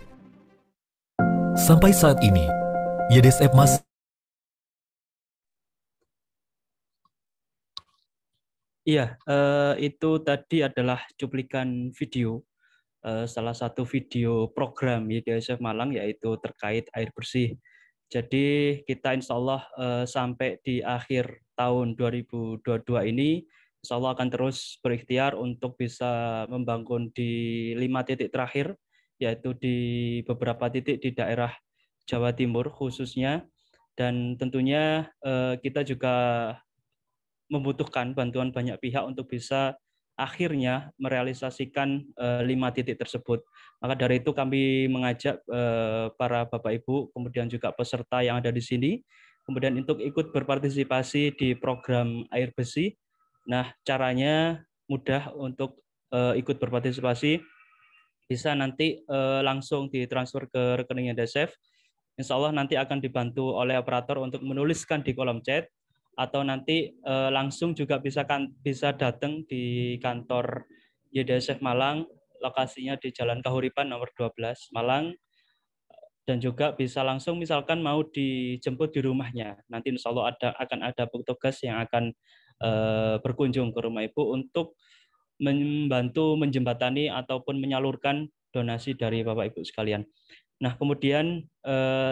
Sampai saat ini, YDSF Mas. Iya, itu tadi adalah cuplikan video. Salah satu video program YDSF Malang yaitu terkait air bersih. Jadi kita insya Allah sampai di akhir tahun 2022 ini insya Allah akan terus berikhtiar untuk bisa membangun di 5 titik terakhir, yaitu di beberapa titik di daerah Jawa Timur khususnya, dan tentunya kita juga membutuhkan bantuan banyak pihak untuk bisa akhirnya merealisasikan 5 titik tersebut. Maka dari itu kami mengajak para Bapak Ibu, kemudian juga peserta yang ada di sini, kemudian untuk ikut berpartisipasi di program air bersih. Nah, caranya mudah untuk ikut berpartisipasi, bisa nanti langsung ditransfer ke rekening YDSF. Insya Allah nanti akan dibantu oleh operator untuk menuliskan di kolom chat, atau nanti langsung juga bisa datang di kantor YDSF Malang, lokasinya di Jalan Kahuripan nomor 12 Malang, dan juga bisa langsung misalkan mau dijemput di rumahnya. Nanti insya Allah akan ada petugas yang akan berkunjung ke rumah Ibu untuk membantu menjembatani ataupun menyalurkan donasi dari Bapak Ibu sekalian. Nah, kemudian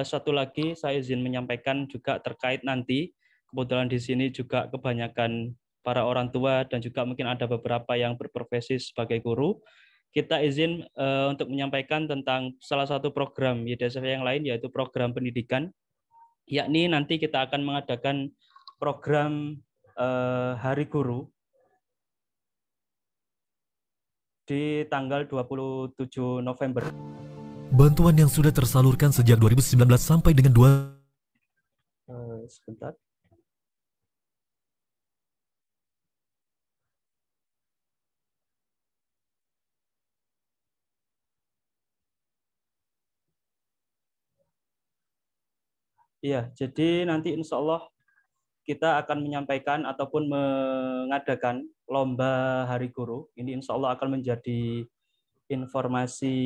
satu lagi saya izin menyampaikan juga terkait nanti, kebetulan di sini juga kebanyakan para orang tua dan juga mungkin ada beberapa yang berprofesi sebagai guru. Kita izin untuk menyampaikan tentang salah satu program YDSF yang lain, yaitu program pendidikan, yakni nanti kita akan mengadakan program Hari Guru di tanggal 27 November. Bantuan yang sudah tersalurkan sejak 2019 sampai dengan sebentar. Iya, jadi nanti insya Allah kita akan menyampaikan ataupun mengadakan lomba Hari Guru. Ini insya Allah akan menjadi informasi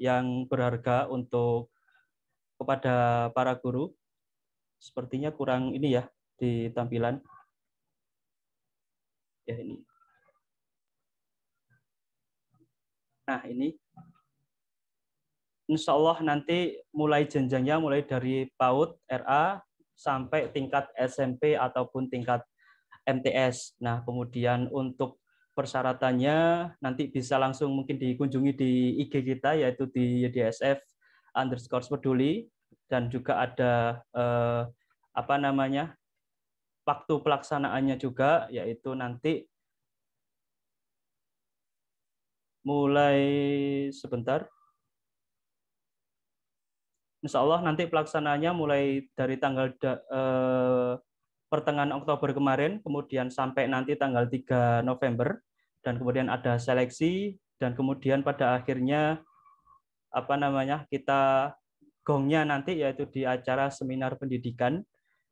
yang berharga untuk kepada para guru. Sepertinya kurang ini ya di tampilan. Ya ini. Nah ini. Insya Allah nanti mulai jenjangnya mulai dari PAUD, RA, sampai tingkat SMP ataupun tingkat MTS. Nah, kemudian untuk persyaratannya nanti bisa langsung mungkin dikunjungi di IG kita, yaitu di YDSF_peduli, dan juga ada waktu pelaksanaannya juga, yaitu nanti mulai sebentar. Insya Allah nanti pelaksanaannya mulai dari tanggal pertengahan Oktober kemarin, kemudian sampai nanti tanggal 3 November, dan kemudian ada seleksi, dan kemudian pada akhirnya kita gongnya nanti yaitu di acara seminar pendidikan,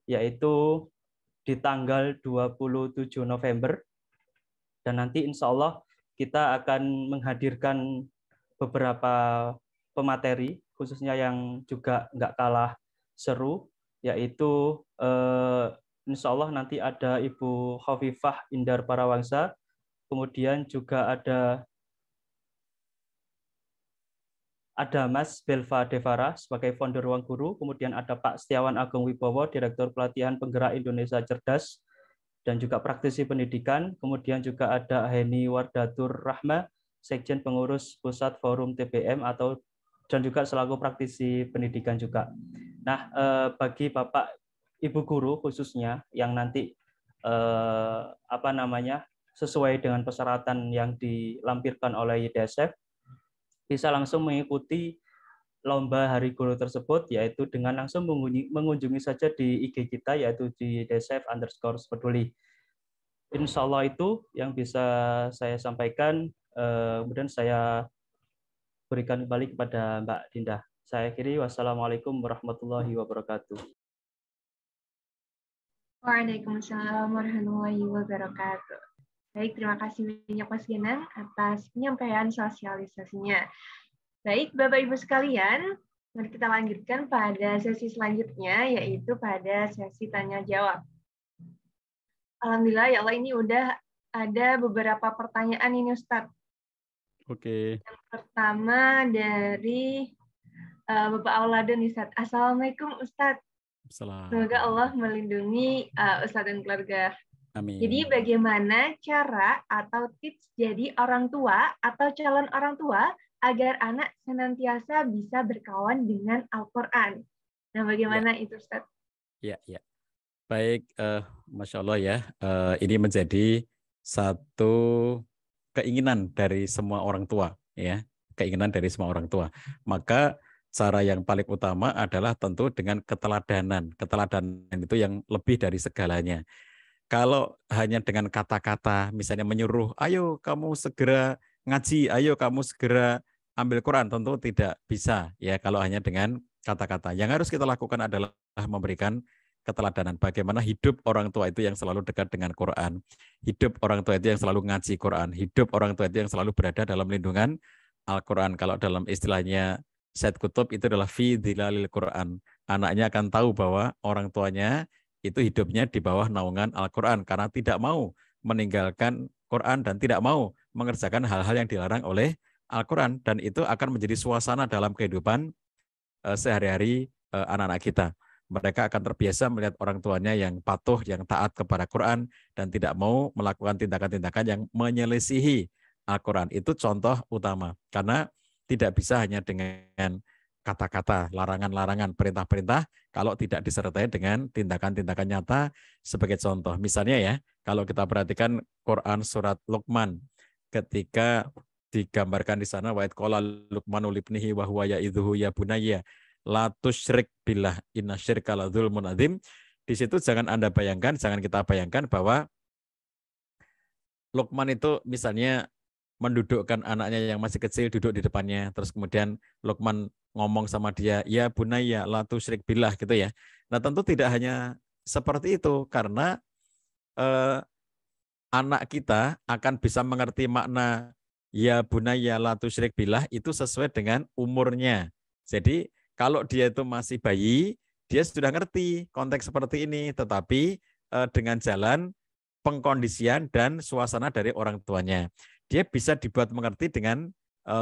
yaitu di tanggal 27 November, dan nanti insya Allah kita akan menghadirkan beberapa pemateri, khususnya yang juga nggak kalah seru, yaitu insya Allah nanti ada Ibu Khofifah Indar Parawangsa, kemudian juga ada Mas Belva Devara sebagai founder Ruang Guru, kemudian ada Pak Setiawan Agung Wibowo, Direktur Pelatihan Penggerak Indonesia Cerdas dan juga praktisi pendidikan, kemudian juga ada Heni Wardatur Rahma, Sekjen Pengurus Pusat Forum TBM dan juga selaku praktisi pendidikan juga. Nah, bagi Bapak Ibu guru khususnya yang nanti sesuai dengan persyaratan yang dilampirkan oleh YDSF, bisa langsung mengikuti lomba Hari Guru tersebut, yaitu dengan langsung mengunjungi saja di IG kita, yaitu di @desef_peduli. Insya Allah itu yang bisa saya sampaikan. Kemudian saya berikan kembali kepada Mbak Dinda. Saya akhiri, wassalamualaikum warahmatullahi wabarakatuh. Waalaikumsalam warahmatullahi wabarakatuh. Baik, terima kasih banyak Mas Genang atas penyampaian sosialisasinya. Baik, Bapak Ibu sekalian, mari kita lanjutkan pada sesi selanjutnya, yaitu pada sesi tanya jawab. Alhamdulillah ya Allah, ini udah ada beberapa pertanyaan ini Ustadz. Oke. Yang pertama dari Bapak Auladun Ustadz. Assalamualaikum Ustadz. Semoga Allah melindungi Ustadz dan keluarga. Amin. Jadi bagaimana cara atau tips jadi orang tua atau calon orang tua agar anak senantiasa bisa berkawan dengan Al-Quran? Nah, bagaimana itu Ustadz? Ya. Baik, Masya Allah ya, ini menjadi satu keinginan dari semua orang tua, ya, keinginan dari semua orang tua. Maka cara yang paling utama adalah tentu dengan keteladanan. Keteladanan itu yang lebih dari segalanya. Kalau hanya dengan kata-kata, misalnya menyuruh, ayo kamu segera ngaji, ayo kamu segera ambil Quran, tentu tidak bisa, ya, kalau hanya dengan kata-kata. Yang harus kita lakukan adalah memberikan keteladanan. Bagaimana hidup orang tua itu yang selalu dekat dengan Quran. Hidup orang tua itu yang selalu ngaji Quran. Hidup orang tua itu yang selalu berada dalam lindungan Al-Quran. Kalau dalam istilahnya Syed Qutb itu adalah fi dhilalil Quran. Anaknya akan tahu bahwa orang tuanya itu hidupnya di bawah naungan Al-Quran karena tidak mau meninggalkan Quran dan tidak mau mengerjakan hal-hal yang dilarang oleh Al-Quran. Dan itu akan menjadi suasana dalam kehidupan sehari-hari anak-anak kita. Mereka akan terbiasa melihat orang tuanya yang patuh, yang taat kepada Quran, dan tidak mau melakukan tindakan-tindakan yang menyelisihi Al-Quran. Itu contoh utama. Karena tidak bisa hanya dengan kata-kata, larangan-larangan, perintah-perintah, kalau tidak disertai dengan tindakan-tindakan nyata sebagai contoh. Misalnya ya, kalau kita perhatikan Quran surat Luqman, ketika digambarkan di sana, wa idh qala Luqmanu libnihi wa huwa ya'idhuhu ya bunayya la tusyrik billah inna syirka la dzulmun adzim. Di situ jangan Anda bayangkan, jangan kita bayangkan bahwa Luqman itu misalnya mendudukkan anaknya yang masih kecil duduk di depannya, terus kemudian Luqman ngomong sama dia, ya bunayya la tusyrik billah gitu ya. Nah, tentu tidak hanya seperti itu, karena anak kita akan bisa mengerti makna ya bunayya la tusyrik billah itu sesuai dengan umurnya. Jadi kalau dia itu masih bayi, dia sudah ngerti konteks seperti ini, tetapi dengan jalan pengkondisian dan suasana dari orang tuanya. Dia bisa dibuat mengerti dengan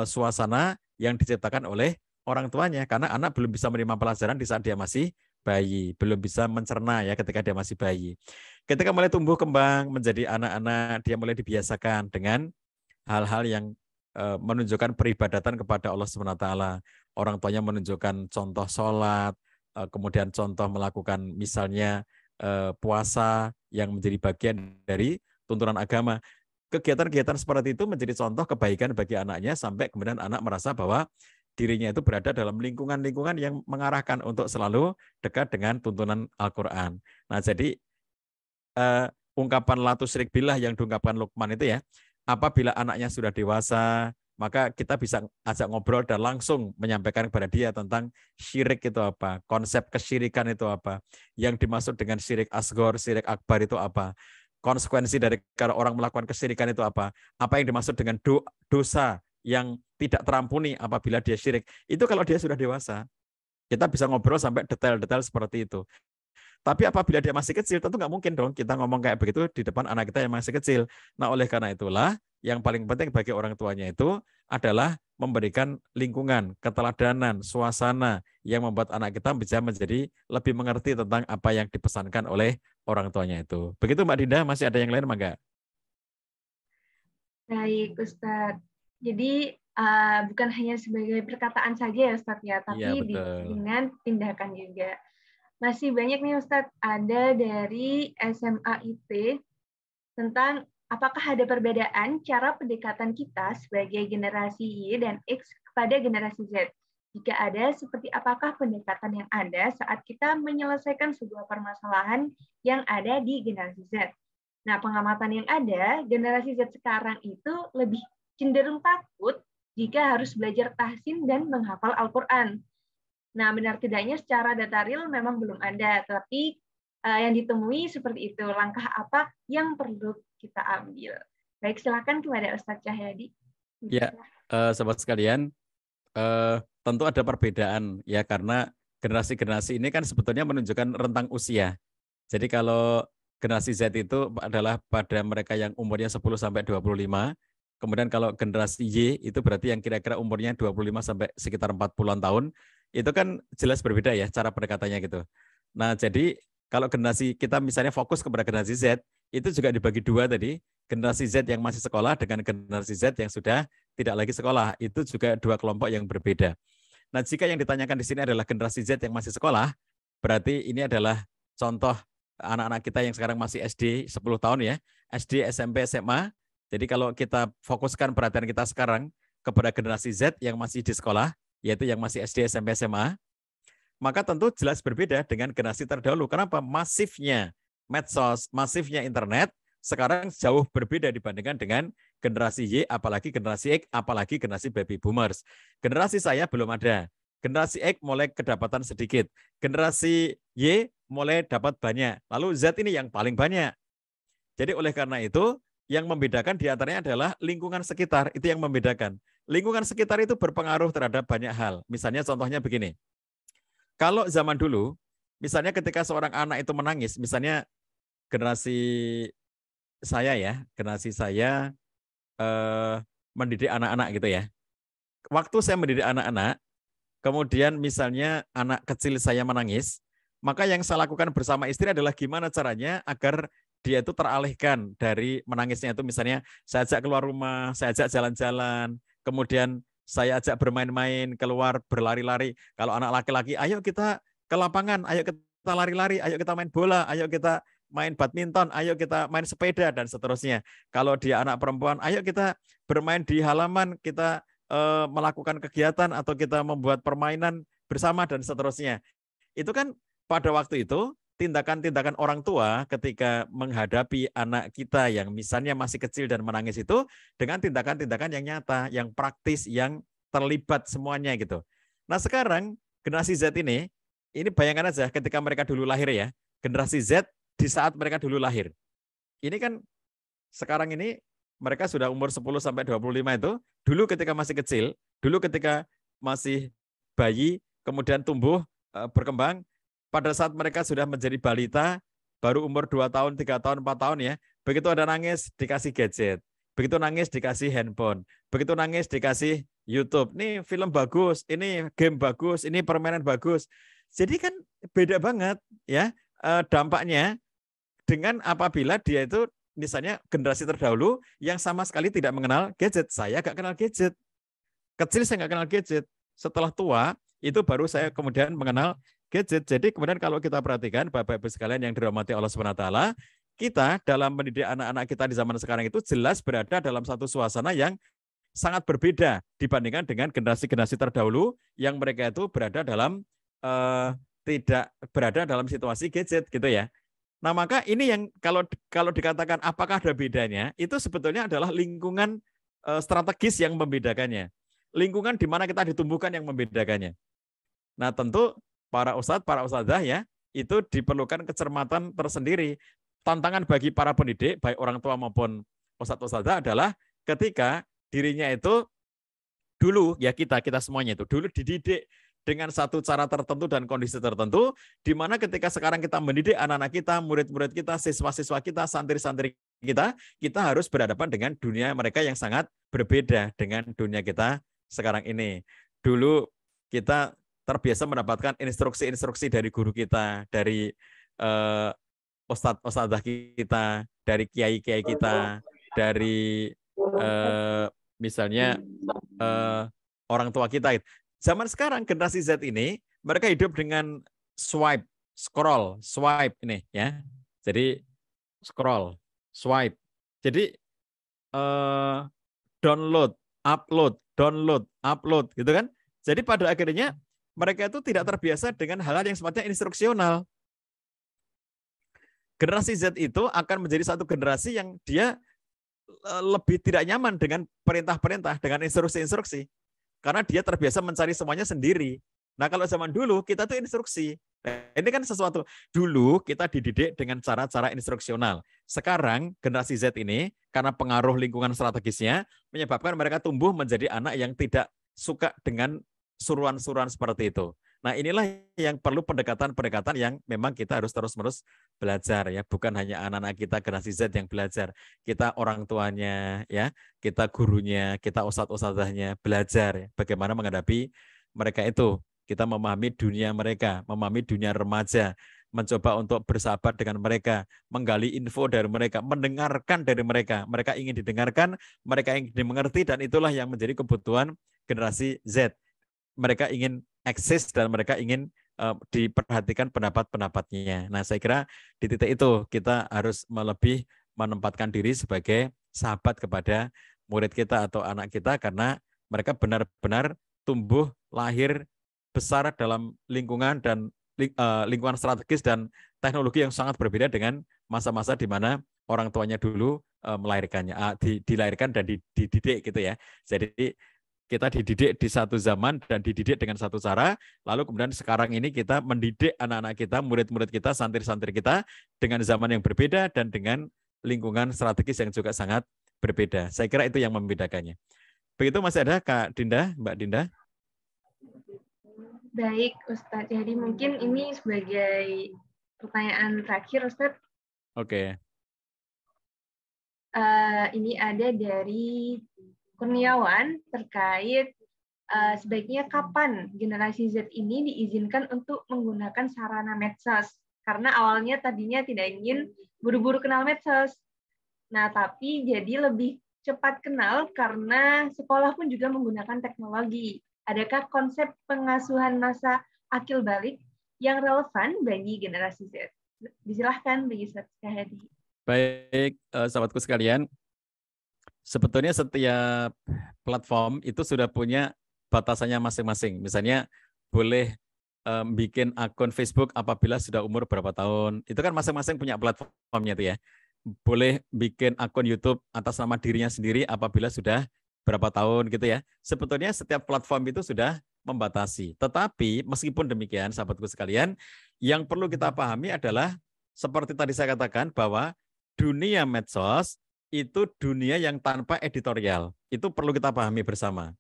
suasana yang diciptakan oleh orang tuanya, karena anak belum bisa menerima pelajaran di saat dia masih bayi, belum bisa mencerna ya ketika dia masih bayi. Ketika mulai tumbuh kembang menjadi anak-anak, dia mulai dibiasakan dengan hal-hal yang menunjukkan peribadatan kepada Allah SWT. Orang tuanya menunjukkan contoh sholat, kemudian contoh melakukan misalnya puasa yang menjadi bagian dari tuntunan agama. Kegiatan-kegiatan seperti itu menjadi contoh kebaikan bagi anaknya sampai kemudian anak merasa bahwa dirinya itu berada dalam lingkungan-lingkungan yang mengarahkan untuk selalu dekat dengan tuntunan Al-Quran. Nah, jadi ungkapan la tusyrik billah yang diungkapkan Luqman itu ya, apabila anaknya sudah dewasa, maka kita bisa ajak ngobrol dan langsung menyampaikan kepada dia tentang syirik itu apa, konsep kesyirikan itu apa, yang dimaksud dengan syirik asghar, syirik akbar itu apa, konsekuensi dari kalau orang melakukan kesyirikan itu apa yang dimaksud dengan dosa yang tidak terampuni apabila dia syirik. Itu kalau dia sudah dewasa, kita bisa ngobrol sampai detail-detail seperti itu. Tapi apabila dia masih kecil, tentu nggak mungkin dong kita ngomong kayak begitu di depan anak kita yang masih kecil. Nah, oleh karena itulah, yang paling penting bagi orang tuanya itu adalah memberikan lingkungan, keteladanan, suasana yang membuat anak kita bisa menjadi lebih mengerti tentang apa yang dipesankan oleh orang tuanya itu. Begitu Mbak Dinda, masih ada yang lain, Mangga? Baik, Ustadz. Jadi bukan hanya sebagai perkataan saja ya Ustadz ya, tapi dengan tindakan juga. Masih banyak nih Ustadz, ada dari SMA IP tentang apakah ada perbedaan cara pendekatan kita sebagai generasi Y dan X kepada generasi Z. Jika ada, seperti apakah pendekatan yang ada saat kita menyelesaikan sebuah permasalahan yang ada di generasi Z? Nah, pengamatan yang ada, generasi Z sekarang itu lebih cenderung takut jika harus belajar tahsin dan menghafal Al-Quran. Nah, benar tidaknya secara data real memang belum ada, tapi yang ditemui seperti itu. Langkah apa yang perlu kita ambil? Baik, silakan kepada Ustadz Cahyadi. Ya, sobat sekalian, tentu ada perbedaan ya karena generasi-generasi ini kan sebetulnya menunjukkan rentang usia. Jadi kalau generasi Z itu adalah pada mereka yang umurnya 10 sampai 25. Kemudian kalau generasi Y itu berarti yang kira-kira umurnya 25 sampai sekitar 40-an tahun. Itu kan jelas berbeda ya cara pendekatannya gitu. Nah, jadi kalau generasi kita misalnya fokus kepada generasi Z, itu juga dibagi dua tadi. Generasi Z yang masih sekolah dengan generasi Z yang sudah tidak lagi sekolah. Itu juga dua kelompok yang berbeda. Nah, jika yang ditanyakan di sini adalah generasi Z yang masih sekolah, berarti ini adalah contoh anak-anak kita yang sekarang masih SD 10 tahun ya, SD, SMP, SMA. Jadi kalau kita fokuskan perhatian kita sekarang kepada generasi Z yang masih di sekolah, yaitu yang masih SD, SMP, SMA, maka tentu jelas berbeda dengan generasi terdahulu. Kenapa? Masifnya medsos, masifnya internet, sekarang jauh berbeda dibandingkan dengan generasi Y, apalagi generasi X, apalagi generasi baby boomers. Generasi saya belum ada. Generasi X mulai kedapatan sedikit. Generasi Y mulai dapat banyak. Lalu Z ini yang paling banyak. Jadi oleh karena itu, yang membedakan diantaranya adalah lingkungan sekitar. Itu yang membedakan. Lingkungan sekitar itu berpengaruh terhadap banyak hal. Misalnya contohnya begini. Kalau zaman dulu, misalnya ketika seorang anak itu menangis, misalnya generasi saya ya, generasi saya mendidik anak-anak gitu ya. Waktu saya mendidik anak-anak, kemudian misalnya anak kecil saya menangis, maka yang saya lakukan bersama istri adalah gimana caranya agar dia itu teralihkan dari menangisnya itu. Misalnya saya ajak keluar rumah, saya ajak jalan-jalan, kemudian saya ajak bermain-main, keluar berlari-lari. Kalau anak laki-laki, ayo kita ke lapangan, ayo kita lari-lari, ayo kita main bola, ayo kita main badminton, ayo kita main sepeda, dan seterusnya. Kalau dia anak perempuan, ayo kita bermain di halaman, kita melakukan kegiatan atau kita membuat permainan bersama, dan seterusnya. Itu kan pada waktu itu tindakan-tindakan orang tua ketika menghadapi anak kita yang misalnya masih kecil dan menangis itu dengan tindakan-tindakan yang nyata, yang praktis, yang terlibat semuanya gitu. Nah sekarang generasi Z ini bayangkan aja ketika mereka dulu lahir ya, generasi Z di saat mereka dulu lahir. Ini kan sekarang ini mereka sudah umur 10 sampai 25 itu, dulu ketika masih kecil, dulu ketika masih bayi, kemudian tumbuh, berkembang, pada saat mereka sudah menjadi balita, baru umur 2 tahun, 3 tahun, 4 tahun ya, begitu ada nangis, dikasih gadget. Begitu nangis, dikasih handphone. Begitu nangis, dikasih YouTube. Ini film bagus, ini game bagus, ini permainan bagus. Jadi kan beda banget ya dampaknya dengan apabila dia itu misalnya generasi terdahulu yang sama sekali tidak mengenal gadget. Saya nggak kenal gadget. Kecil saya nggak kenal gadget. Setelah tua, itu baru saya kemudian mengenal gadget. Jadi kemudian kalau kita perhatikan Bapak-Ibu sekalian yang dirahmati Allah SWT, kita dalam mendidik anak-anak kita di zaman sekarang itu jelas berada dalam satu suasana yang sangat berbeda dibandingkan dengan generasi-generasi terdahulu yang mereka itu berada dalam tidak berada dalam situasi gadget gitu ya. Nah maka ini yang kalau dikatakan apakah ada bedanya, itu sebetulnya adalah lingkungan strategis yang membedakannya. Lingkungan di mana kita ditumbuhkan yang membedakannya. Nah tentu para ustadz, para ustadzah ya, itu diperlukan kecermatan tersendiri. Tantangan bagi para pendidik, baik orang tua maupun ustadz ustadzah adalah ketika dirinya itu dulu, ya kita semuanya itu, dulu dididik dengan satu cara tertentu dan kondisi tertentu, di mana ketika sekarang kita mendidik anak-anak kita, murid-murid kita, siswa-siswa kita, santri-santri kita harus berhadapan dengan dunia mereka yang sangat berbeda dengan dunia kita sekarang ini. Dulu kita terbiasa mendapatkan instruksi-instruksi dari guru kita, dari ustadz-ustadzah kita, dari kiai-kiai kita, dari misalnya orang tua kita. Zaman sekarang generasi Z ini mereka hidup dengan swipe, scroll, swipe ini ya. Jadi scroll, swipe. Jadi download, upload, download, upload gitu kan. Jadi pada akhirnya mereka itu tidak terbiasa dengan hal-hal yang sifatnya instruksional. Generasi Z itu akan menjadi satu generasi yang dia lebih tidak nyaman dengan perintah-perintah, dengan instruksi-instruksi. Karena dia terbiasa mencari semuanya sendiri. Nah kalau zaman dulu kita tuh instruksi. Nah, ini kan sesuatu. Dulu kita dididik dengan cara-cara instruksional. Sekarang generasi Z ini karena pengaruh lingkungan strategisnya menyebabkan mereka tumbuh menjadi anak yang tidak suka dengan suruhan-suruhan seperti itu. Nah inilah yang perlu pendekatan-pendekatan yang memang kita harus terus-menerus belajar ya. Bukan hanya anak-anak kita generasi Z yang belajar. Kita orang tuanya, ya, kita gurunya, kita ustadz-ustadzahnya belajar ya, bagaimana menghadapi mereka itu. Kita memahami dunia mereka, memahami dunia remaja, mencoba untuk bersahabat dengan mereka, menggali info dari mereka, mendengarkan dari mereka. Mereka ingin didengarkan, mereka ingin dimengerti, dan itulah yang menjadi kebutuhan generasi Z. Mereka ingin eksis dan mereka ingin diperhatikan pendapat-pendapatnya. Nah, saya kira di titik itu kita harus lebih menempatkan diri sebagai sahabat kepada murid kita atau anak kita, karena mereka benar-benar tumbuh, lahir, besar dalam lingkungan dan lingkungan strategis dan teknologi yang sangat berbeda dengan masa-masa di mana orang tuanya dulu melahirkannya, dilahirkan dan dididik gitu ya. Jadi kita dididik di satu zaman dan dididik dengan satu cara, lalu kemudian sekarang ini kita mendidik anak-anak kita, murid-murid kita, santri-santri kita dengan zaman yang berbeda dan dengan lingkungan strategis yang juga sangat berbeda. Saya kira itu yang membedakannya. Begitu masih ada Kak Dinda, Mbak Dinda? Baik, Ustadz. Jadi mungkin ini sebagai pertanyaan terakhir, Ustadz. Oke. Ini ada dari Kurniawan terkait sebaiknya kapan generasi Z ini diizinkan untuk menggunakan sarana medsos. Karena awalnya tadinya tidak ingin buru-buru kenal medsos. Nah, tapi jadi lebih cepat kenal karena sekolah pun juga menggunakan teknologi. Adakah konsep pengasuhan masa akil balik yang relevan bagi generasi Z? Disilahkan bagi Ustaz Kahedi. Baik, sahabatku sekalian. Sebetulnya setiap platform itu sudah punya batasannya masing-masing. Misalnya boleh bikin akun Facebook apabila sudah umur berapa tahun. Itu kan masing-masing punya platformnya itu ya. Boleh bikin akun YouTube atas nama dirinya sendiri apabila sudah berapa tahun gitu ya. Sebetulnya setiap platform itu sudah membatasi. Tetapi meskipun demikian, sahabatku sekalian, yang perlu kita pahami adalah seperti tadi saya katakan bahwa dunia medsos itu dunia yang tanpa editorial. Itu perlu kita pahami bersama.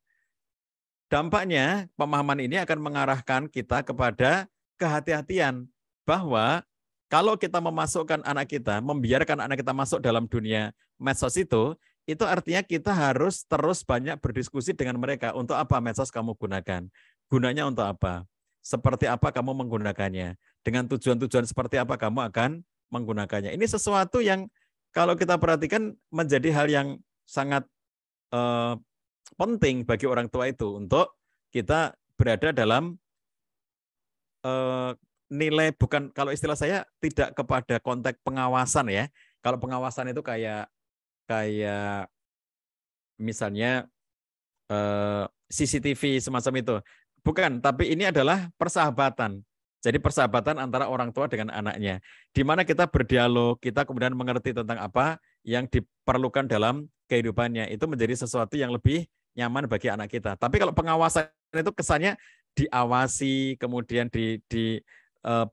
Dampaknya pemahaman ini akan mengarahkan kita kepada kehati-hatian bahwa kalau kita memasukkan anak kita, membiarkan anak kita masuk dalam dunia medsos itu artinya kita harus terus banyak berdiskusi dengan mereka. Untuk apa medsos kamu gunakan? Gunanya untuk apa? Seperti apa kamu menggunakannya? Dengan tujuan-tujuan seperti apa kamu akan menggunakannya? Ini sesuatu yang kalau kita perhatikan menjadi hal yang sangat penting bagi orang tua itu untuk kita berada dalam nilai, bukan, kalau istilah saya tidak kepada konteks pengawasan ya. Kalau pengawasan itu kayak misalnya CCTV semacam itu. Bukan, tapi ini adalah persahabatan. Jadi persahabatan antara orang tua dengan anaknya. Di mana kita berdialog, kita kemudian mengerti tentang apa yang diperlukan dalam kehidupannya. Itu menjadi sesuatu yang lebih nyaman bagi anak kita. Tapi kalau pengawasan itu kesannya diawasi, kemudian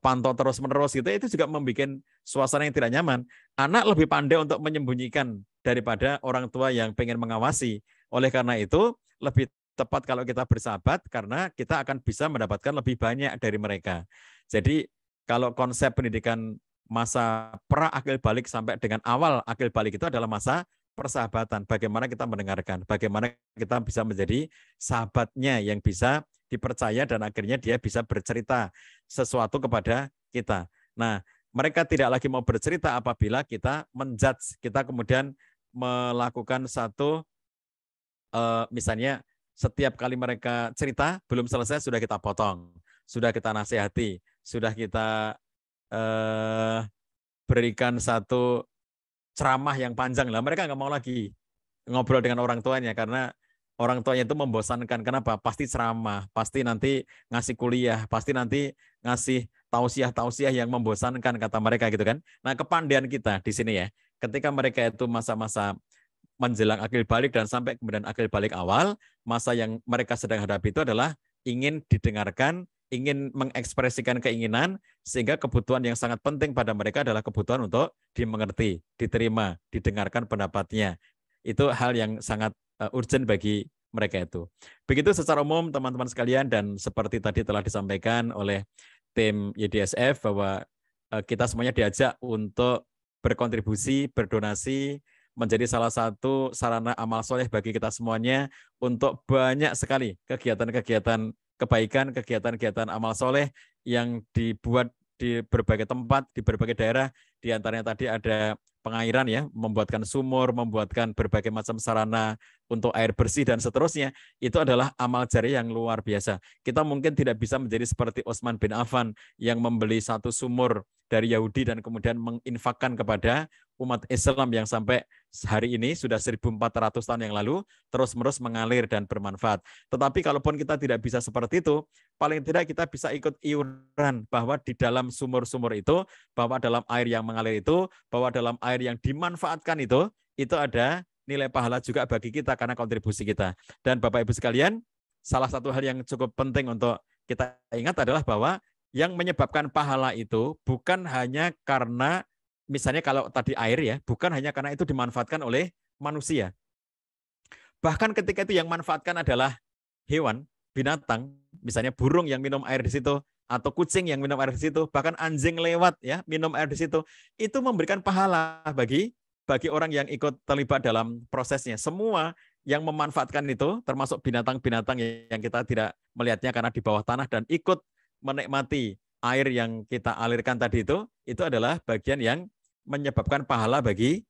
pantau terus-menerus gitu, itu juga membuat suasana yang tidak nyaman. Anak lebih pandai untuk menyembunyikan daripada orang tua yang pengen mengawasi. Oleh karena itu, lebih tepat kalau kita bersahabat karena kita akan bisa mendapatkan lebih banyak dari mereka. Jadi kalau konsep pendidikan masa pra akil balik sampai dengan awal akil balik itu adalah masa persahabatan. Bagaimana kita mendengarkan, bagaimana kita bisa menjadi sahabatnya yang bisa dipercaya dan akhirnya dia bisa bercerita sesuatu kepada kita. Nah, mereka tidak lagi mau bercerita apabila kita menjudge, kita kemudian melakukan satu misalnya setiap kali mereka cerita belum selesai sudah kita potong, sudah kita nasihati, sudah kita berikan satu ceramah yang panjang lah. Mereka nggak mau lagi ngobrol dengan orang tuanya karena orang tuanya itu membosankan. Kenapa? Pasti ceramah, pasti nanti ngasih kuliah, pasti nanti ngasih tausiah-tausiah yang membosankan kata mereka gitu kan. Nah, kepandaian kita di sini ya, ketika mereka itu masa-masa menjelang akil balik dan sampai kemudian akil balik awal, masa yang mereka sedang hadapi itu adalah ingin didengarkan, ingin mengekspresikan keinginan, sehingga kebutuhan yang sangat penting pada mereka adalah kebutuhan untuk dimengerti, diterima, didengarkan pendapatnya. Itu hal yang sangat urgent bagi mereka itu. Begitu secara umum teman-teman sekalian, dan seperti tadi telah disampaikan oleh tim YDSF bahwa kita semuanya diajak untuk berkontribusi, berdonasi, menjadi salah satu sarana amal soleh bagi kita semuanya untuk banyak sekali kegiatan-kegiatan kebaikan, kegiatan-kegiatan amal soleh yang dibuat di berbagai tempat, di berbagai daerah. Di antaranya tadi ada pengairan ya, membuatkan sumur, membuatkan berbagai macam sarana untuk air bersih dan seterusnya. Itu adalah amal jariah yang luar biasa. Kita mungkin tidak bisa menjadi seperti Utsman bin Affan yang membeli satu sumur dari Yahudi dan kemudian menginfakkan kepada umat Islam yang sampai hari ini sudah 1400 tahun yang lalu terus-menerus mengalir dan bermanfaat. Tetapi kalaupun kita tidak bisa seperti itu, paling tidak kita bisa ikut iuran bahwa di dalam sumur-sumur itu, bahwa dalam air yang mengalir itu, bahwa dalam air yang dimanfaatkan itu ada nilai pahala juga bagi kita karena kontribusi kita. Dan Bapak Ibu sekalian, salah satu hal yang cukup penting untuk kita ingat adalah bahwa yang menyebabkan pahala itu bukan hanya karena, misalnya kalau tadi air ya, bukan hanya karena itu dimanfaatkan oleh manusia. Bahkan ketika itu yang manfaatkan adalah hewan, binatang, misalnya burung yang minum air di situ, atau kucing yang minum air di situ, bahkan anjing lewat ya minum air di situ, itu memberikan pahala bagi orang yang ikut terlibat dalam prosesnya. Semua yang memanfaatkan itu, termasuk binatang-binatang yang kita tidak melihatnya karena di bawah tanah dan ikut menikmati air yang kita alirkan tadi itu adalah bagian yang menyebabkan pahala bagi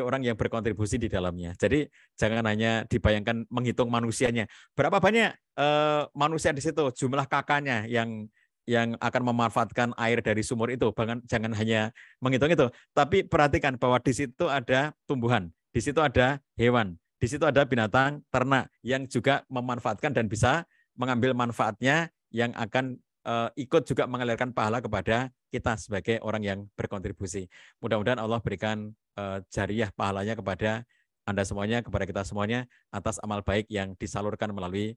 orang yang berkontribusi di dalamnya. Jadi jangan hanya dibayangkan menghitung manusianya. Berapa banyak manusia di situ, jumlah kakaknya yang akan memanfaatkan air dari sumur itu. Jangan hanya menghitung itu, tapi perhatikan bahwa di situ ada tumbuhan, di situ ada hewan, di situ ada binatang ternak yang juga memanfaatkan dan bisa mengambil manfaatnya, yang akan ikut juga mengalirkan pahala kepada kita sebagai orang yang berkontribusi. Mudah-mudahan Allah berikan jariah pahalanya kepada Anda semuanya, kepada kita semuanya, atas amal baik yang disalurkan melalui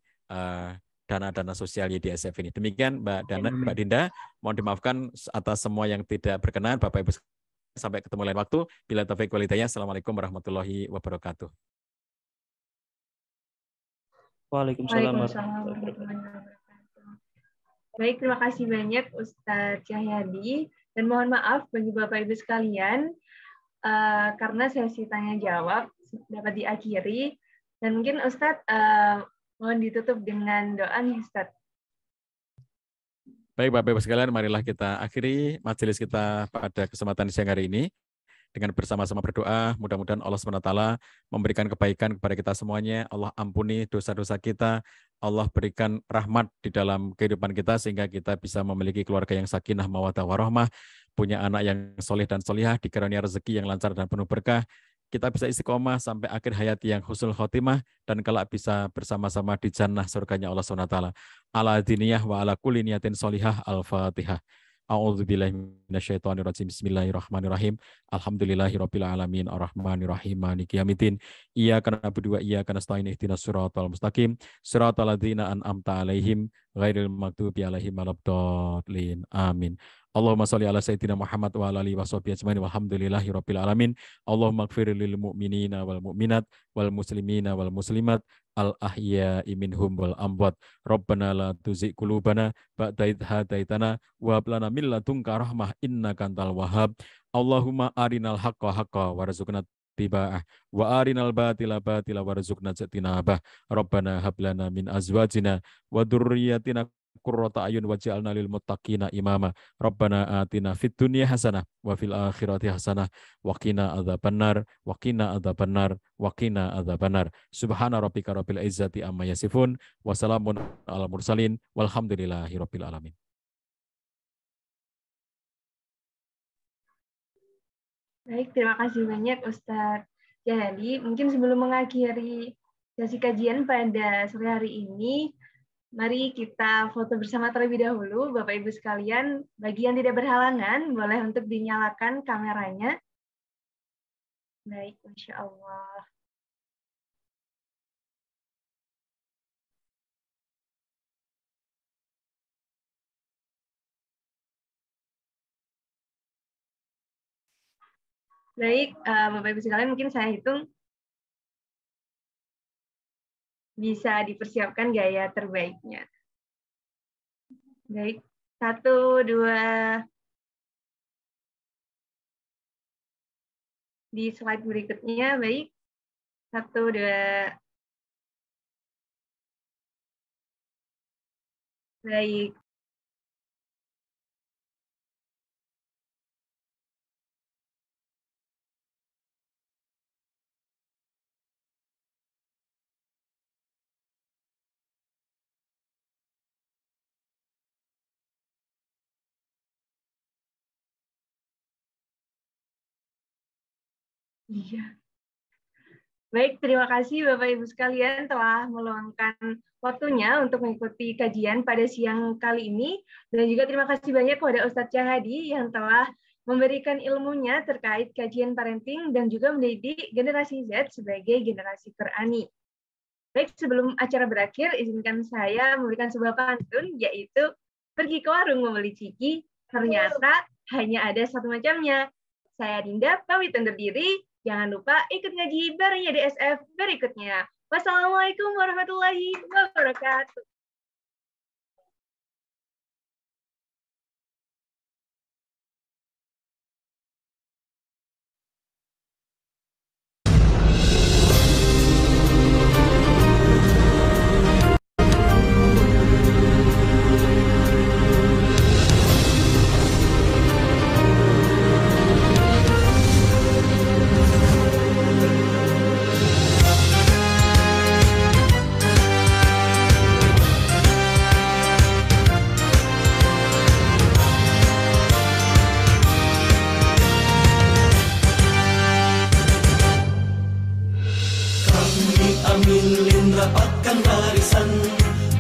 dana-dana sosial YDSF ini. Demikian Mbak Dana, Mbak Dinda, mohon dimaafkan atas semua yang tidak berkenan. Bapak Ibu, sampai ketemu lain waktu. Bila taufik wal hidayah. Assalamualaikum warahmatullahi wabarakatuh. Waalaikumsalam. Baik, terima kasih banyak Ustadz Cahyadi, dan mohon maaf bagi Bapak Ibu sekalian karena sesi tanya jawab dapat diakhiri, dan mungkin Ustadz mohon ditutup dengan doa nih Ustadz. Baik Bapak Ibu sekalian, marilah kita akhiri majelis kita pada kesempatan siang hari ini dengan bersama-sama berdoa. Mudah-mudahan Allah SWT memberikan kebaikan kepada kita semuanya. Allah ampuni dosa-dosa kita. Allah berikan rahmat di dalam kehidupan kita sehingga kita bisa memiliki keluarga yang sakinah, mawaddah, warahmah, punya anak yang soleh dan solihah, dikarunia rezeki yang lancar dan penuh berkah. Kita bisa istiqomah sampai akhir hayat yang husnul khotimah, dan kelak bisa bersama-sama di jannah surganya Allah SWT. Ala diniyah wa ala kulli niyatin solihah. Al-Fatihah. A'udzubillahi minasyaitonirrajim. Bismillahirrahmanirrahim. Alhamdulillahirabbil alamin arrahmanirrahim maliki yaumiddin. Iyyaka na'budu wa iyyaka nasta'in ihdinas siratal mustaqim. Siratal ladzina an'amta 'alaihim ghairil maghdubi 'alaihim waladdallin. Amin. Allahumma sholli ala sayyidina Muhammad wa ala alihi washabihi ajmain walhamdulillahirabbil alamin. Allahumma ighfir lil mu'minina wal mu'minat wal muslimina wal muslimat al ahya'i minhum wal amwat. Rabbana la tuzigh qulubana ba'da idh hadaitana wa hab lana min ladunka rahmah innaka antal wahhab. Allahumma arinal haqqa haqqan warzuqna ittiba'ah wa arinal batila batila warzuqna ijtinabah. Rabbana hab lana min azwajina wa dzurriyyatina qurrata ayun waj'alna lil muttaqina imama. Rabbana atina fid dunya hasanah wa fil akhirati hasanah wa qina adzabannar wa qina adzabannar wa qina adzabannar. Subhana rabbika rabbil izzati amma yasifun wa salamun alal mursalin walhamdulillahi rabbil alamin. Baik, terima kasih banyak Ustadz Cahyadi. Mungkin sebelum mengakhiri sesi kajian pada sore hari ini. Mari kita foto bersama terlebih dahulu, Bapak Ibu sekalian. Bagi yang tidak berhalangan, boleh untuk dinyalakan kameranya. Baik, Masya Allah. Baik, Bapak Ibu sekalian, mungkin saya hitung bisa dipersiapkan gaya terbaiknya. Baik, 1, 2. Di slide berikutnya, baik. 1, 2. Baik. Iya. Baik, terima kasih Bapak Ibu sekalian telah meluangkan waktunya untuk mengikuti kajian pada siang kali ini. Dan juga terima kasih banyak kepada Ustadz Syahadi yang telah memberikan ilmunya terkait kajian parenting dan juga mendidik generasi Z sebagai generasi Qur'ani. Baik, sebelum acara berakhir, izinkan saya memberikan sebuah pantun, yaitu pergi ke warung membeli ciki, ternyata hanya ada satu macamnya. Saya Dinda, pamit undur diri. Jangan lupa ikut ngaji barengnya DSF berikutnya. Wassalamualaikum warahmatullahi wabarakatuh. Rapatkan barisan,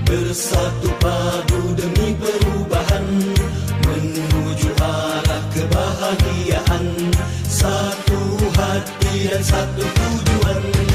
bersatu padu demi perubahan, menuju arah kebahagiaan, satu hati dan satu tujuan.